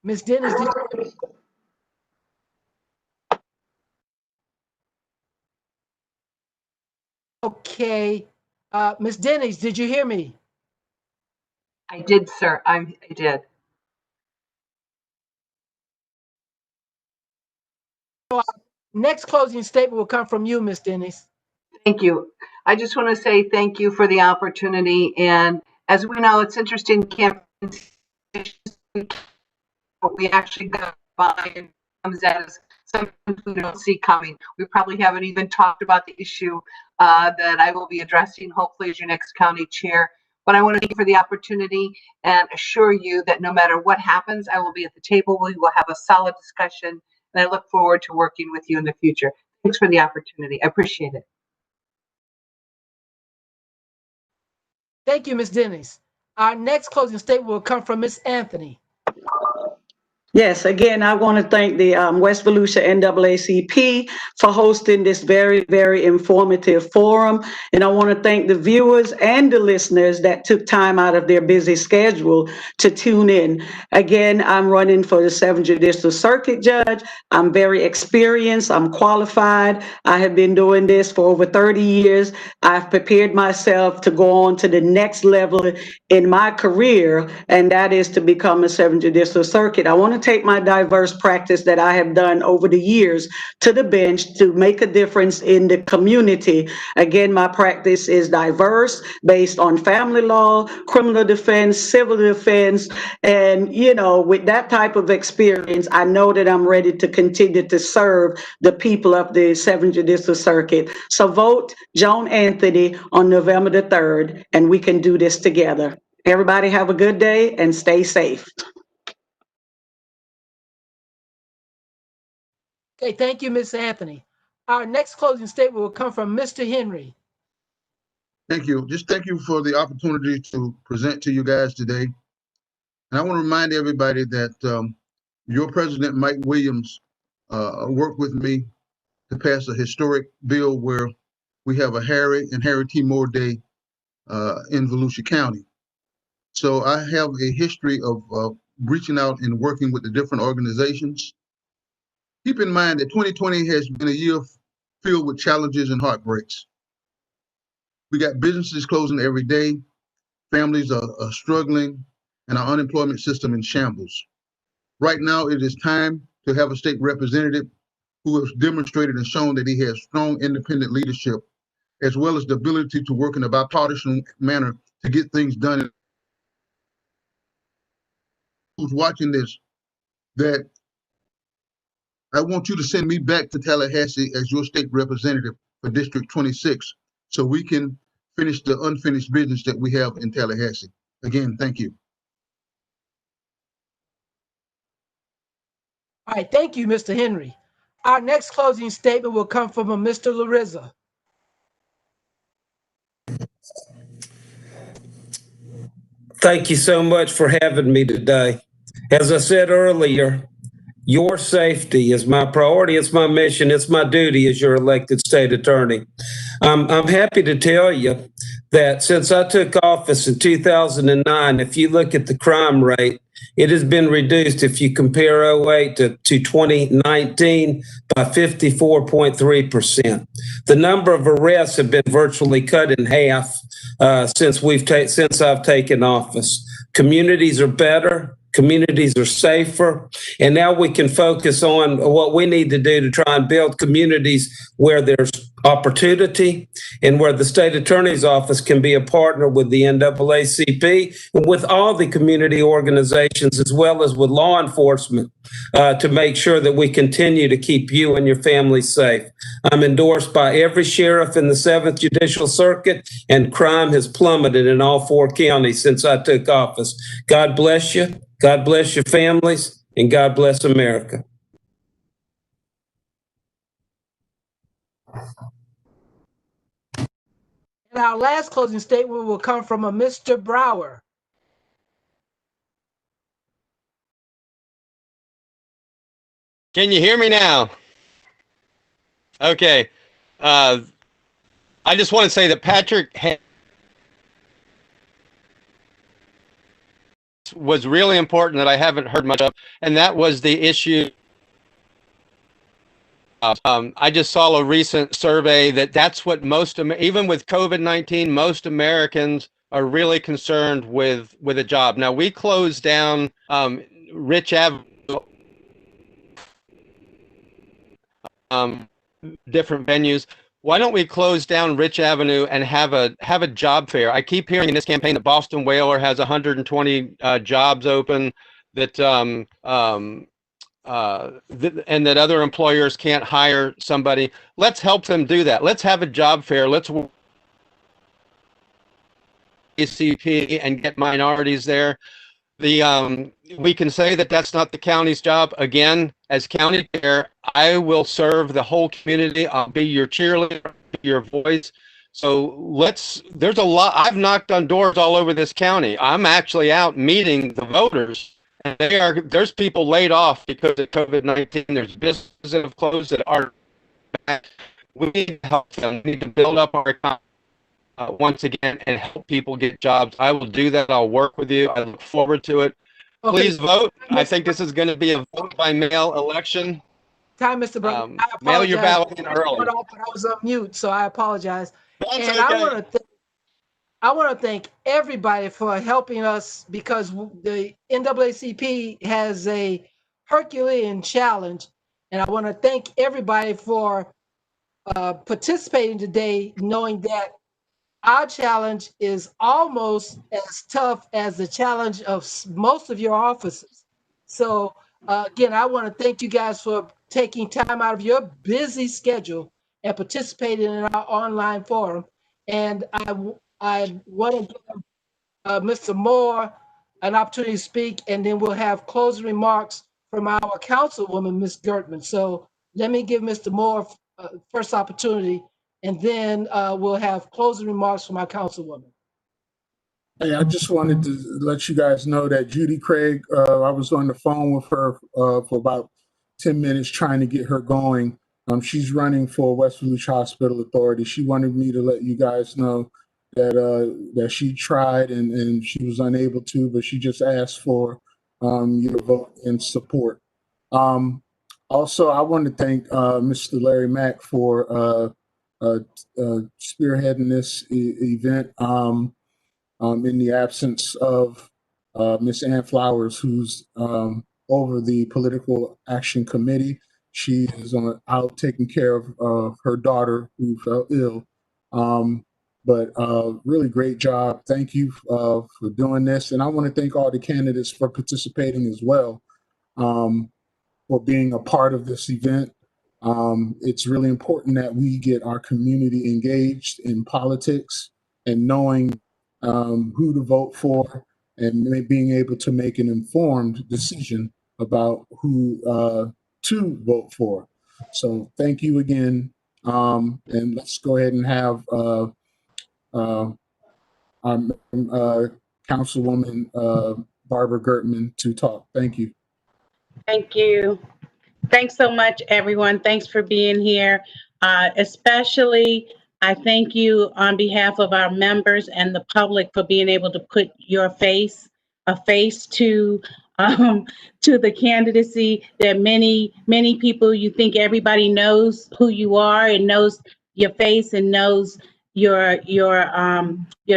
Ms. Dennis, did you? Okay. Ms. Dennis, did you hear me? I did, sir. I did. Next closing statement will come from you, Ms. Dennis. Thank you. I just want to say thank you for the opportunity. And as we know, it's interesting campaigns, what we actually got by and comes as something we don't see coming. We probably haven't even talked about the issue that I will be addressing, hopefully, as your next county chair. But I want to thank you for the opportunity and assure you that no matter what happens, I will be at the table. We will have a solid discussion, and I look forward to working with you in the future. Thanks for the opportunity. I appreciate it. Thank you, Ms. Dennis. Our next closing statement will come from Ms. Anthony. Yes, again, I want to thank the West Volusia NAACP for hosting this very, very informative forum. And I want to thank the viewers and the listeners that took time out of their busy schedule to tune in. Again, I'm running for the 7th Judicial Circuit Judge. I'm very experienced. I'm qualified. I have been doing this for over 30 years. I've prepared myself to go on to the next level in my career, and that is to become a 7th Judicial Circuit. I want to take my diverse practice that I have done over the years to the bench to make a difference in the community. Again, my practice is diverse, based on family law, criminal defense, civil defense, and with that type of experience, I know that I'm ready to continue to serve the people of the 7th Judicial Circuit. So vote Joan Anthony on November the 3rd, and we can do this together. Everybody have a good day and stay safe. Okay, thank you, Ms. Anthony. Our next closing statement will come from Mr. Henry. Thank you. Just thank you for the opportunity to present to you guys today. And I want to remind everybody that your president, Mike Williams, worked with me to pass a historic bill where we have a Harry and Harry T. Moore Day in Volusia County. So I have a history of reaching out and working with the different organizations. Keep in mind that 2020 has been a year filled with challenges and heartbreaks. We got businesses closing every day, families are struggling, and our unemployment system in shambles. Right now, it is time to have a state representative who has demonstrated and shown that he has strong independent leadership, as well as the ability to work in a bipartisan manner to get things done. Who's watching this, that I want you to send me back to Tallahassee as your state representative for District 26 so we can finish the unfinished business that we have in Tallahassee. Again, thank you. All right, thank you, Mr. Henry. Our next closing statement will come from a Mr. Larissa. Thank you so much for having me today. As I said earlier, your safety is my priority. It's my mission. It's my duty as your elected state attorney. I'm happy to tell you that since I took office in 2009, if you look at the crime rate, it has been reduced if you compare 08 to 2019 by 54.3%. The number of arrests have been virtually cut in half since I've taken office. Communities are better. Communities are safer. And now we can focus on what we need to do to try and build communities where there's opportunity and where the state attorney's office can be a partner with the NAACP and with all the community organizations as well as with law enforcement to make sure that we continue to keep you and your family safe. I'm endorsed by every sheriff in the 7th Judicial Circuit, and crime has plummeted in all 4 counties since I took office. God bless you. God bless your families, and God bless America. And our last closing statement will come from a Mr. Brower. Can you hear me now? Okay. I just want to say that Patrick was really important that I haven't heard much of, and that was the issue. I just saw a recent survey that's what even with COVID-19, most Americans are really concerned with a job. Now, we closed down Rich Avenue, different venues. Why don't we close down Rich Avenue and have a job fair? I keep hearing in this campaign that Boston Whaler has 120 jobs open, that and that other employers can't hire somebody. Let's help them do that. Let's have a job fair. Let's ACP and get minorities there. We can say that that's not the county's job. Again, as county chair, I will serve the whole community. I'll be your cheerleader, your voice. So there's a lot. I've knocked on doors all over this county. I'm actually out meeting the voters. And there's people laid off because of COVID-19. There's businesses that have closed that are back. We need to help them. We need to build up our economy once again and help people get jobs. I will do that. I'll work with you. I look forward to it. Okay. Please vote. I think this is going to be a vote by mail election. Time, Mr. Brown. Mail your ballot in early. But I was on mute, so I apologize. That's and okay. I want to thank everybody for helping us, because the NAACP has a Herculean challenge. And I want to thank everybody for participating today, knowing that our challenge is almost as tough as the challenge of most of your offices. So again, I want to thank you guys for taking time out of your busy schedule and participating in our online forum. And I want to give Mr. Moore an opportunity to speak, and then we'll have closing remarks from our councilwoman, Ms. Gertman. So let me give Mr. Moore first opportunity, and then we'll have closing remarks from our councilwoman. Hey, I just wanted to let you guys know that Judy Craig, I was on the phone with her for about 10 minutes trying to get her going. She's running for West Volusia Hospital Authority. She wanted me to let you guys know that she tried and she was unable to, but she just asked for your vote and support. Also, I want to thank Mr. Larry Mack for spearheading this event in the absence of Miss Ann Flowers, who's over the Political Action Committee. She is out taking care of her daughter who fell ill. But really great job. Thank you for doing this. And I want to thank all the candidates for participating as well, for being a part of this event. It's really important that we get our community engaged in politics and knowing who to vote for and being able to make an informed decision about who to vote for. So thank you again. And let's go ahead and have our Councilwoman Barbara Gertman to talk. Thank you. Thank you. Thanks so much, everyone. Thanks for being here. Especially, I thank you on behalf of our members and the public for being able to put a face to the candidacy. There are many people, you think everybody knows who you are and knows your face and knows your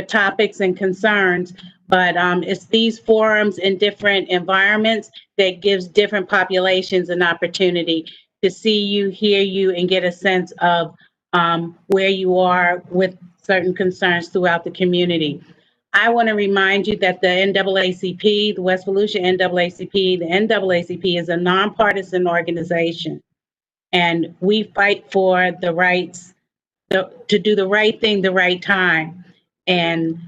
topics and concerns. But it's these forums in different environments that gives different populations an opportunity to see you, hear you, and get a sense of where you are with certain concerns throughout the community. I want to remind you that the NAACP, the West Volusia NAACP, the NAACP is a nonpartisan organization, and we fight for the rights to do the right thing the right time, and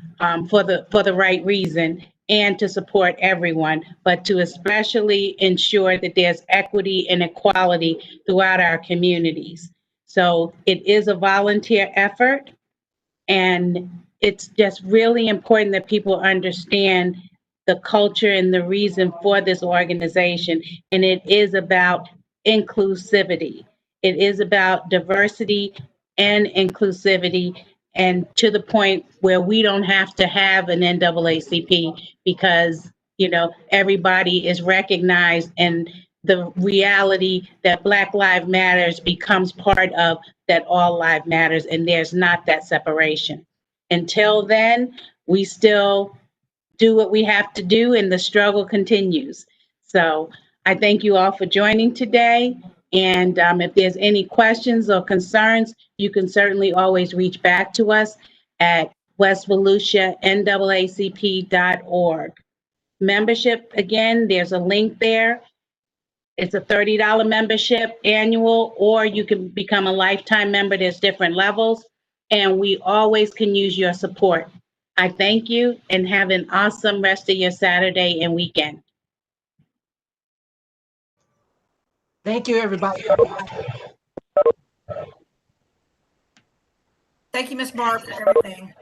for the right reason, and to support everyone, but to especially ensure that there's equity and equality throughout our communities. So it is a volunteer effort, and it's just really important that people understand the culture and the reason for this organization. And it is about inclusivity. It is about diversity and inclusivity, and to the point where we don't have to have an NAACP because, everybody is recognized, and the reality that Black Lives Matters becomes part of that all life matters, and there's not that separation. Until then, we still do what we have to do, and the struggle continues. So I thank you all for joining today. And if there's any questions or concerns, you can certainly always reach back to us at westvolusianaacp.org. Membership, again, there's a link there. It's a $30 membership annual, or you can become a lifetime member. There's different levels, and we always can use your support. I thank you, and have an awesome rest of your Saturday and weekend. Thank you, everybody. Thank you, Ms. Barb, for everything.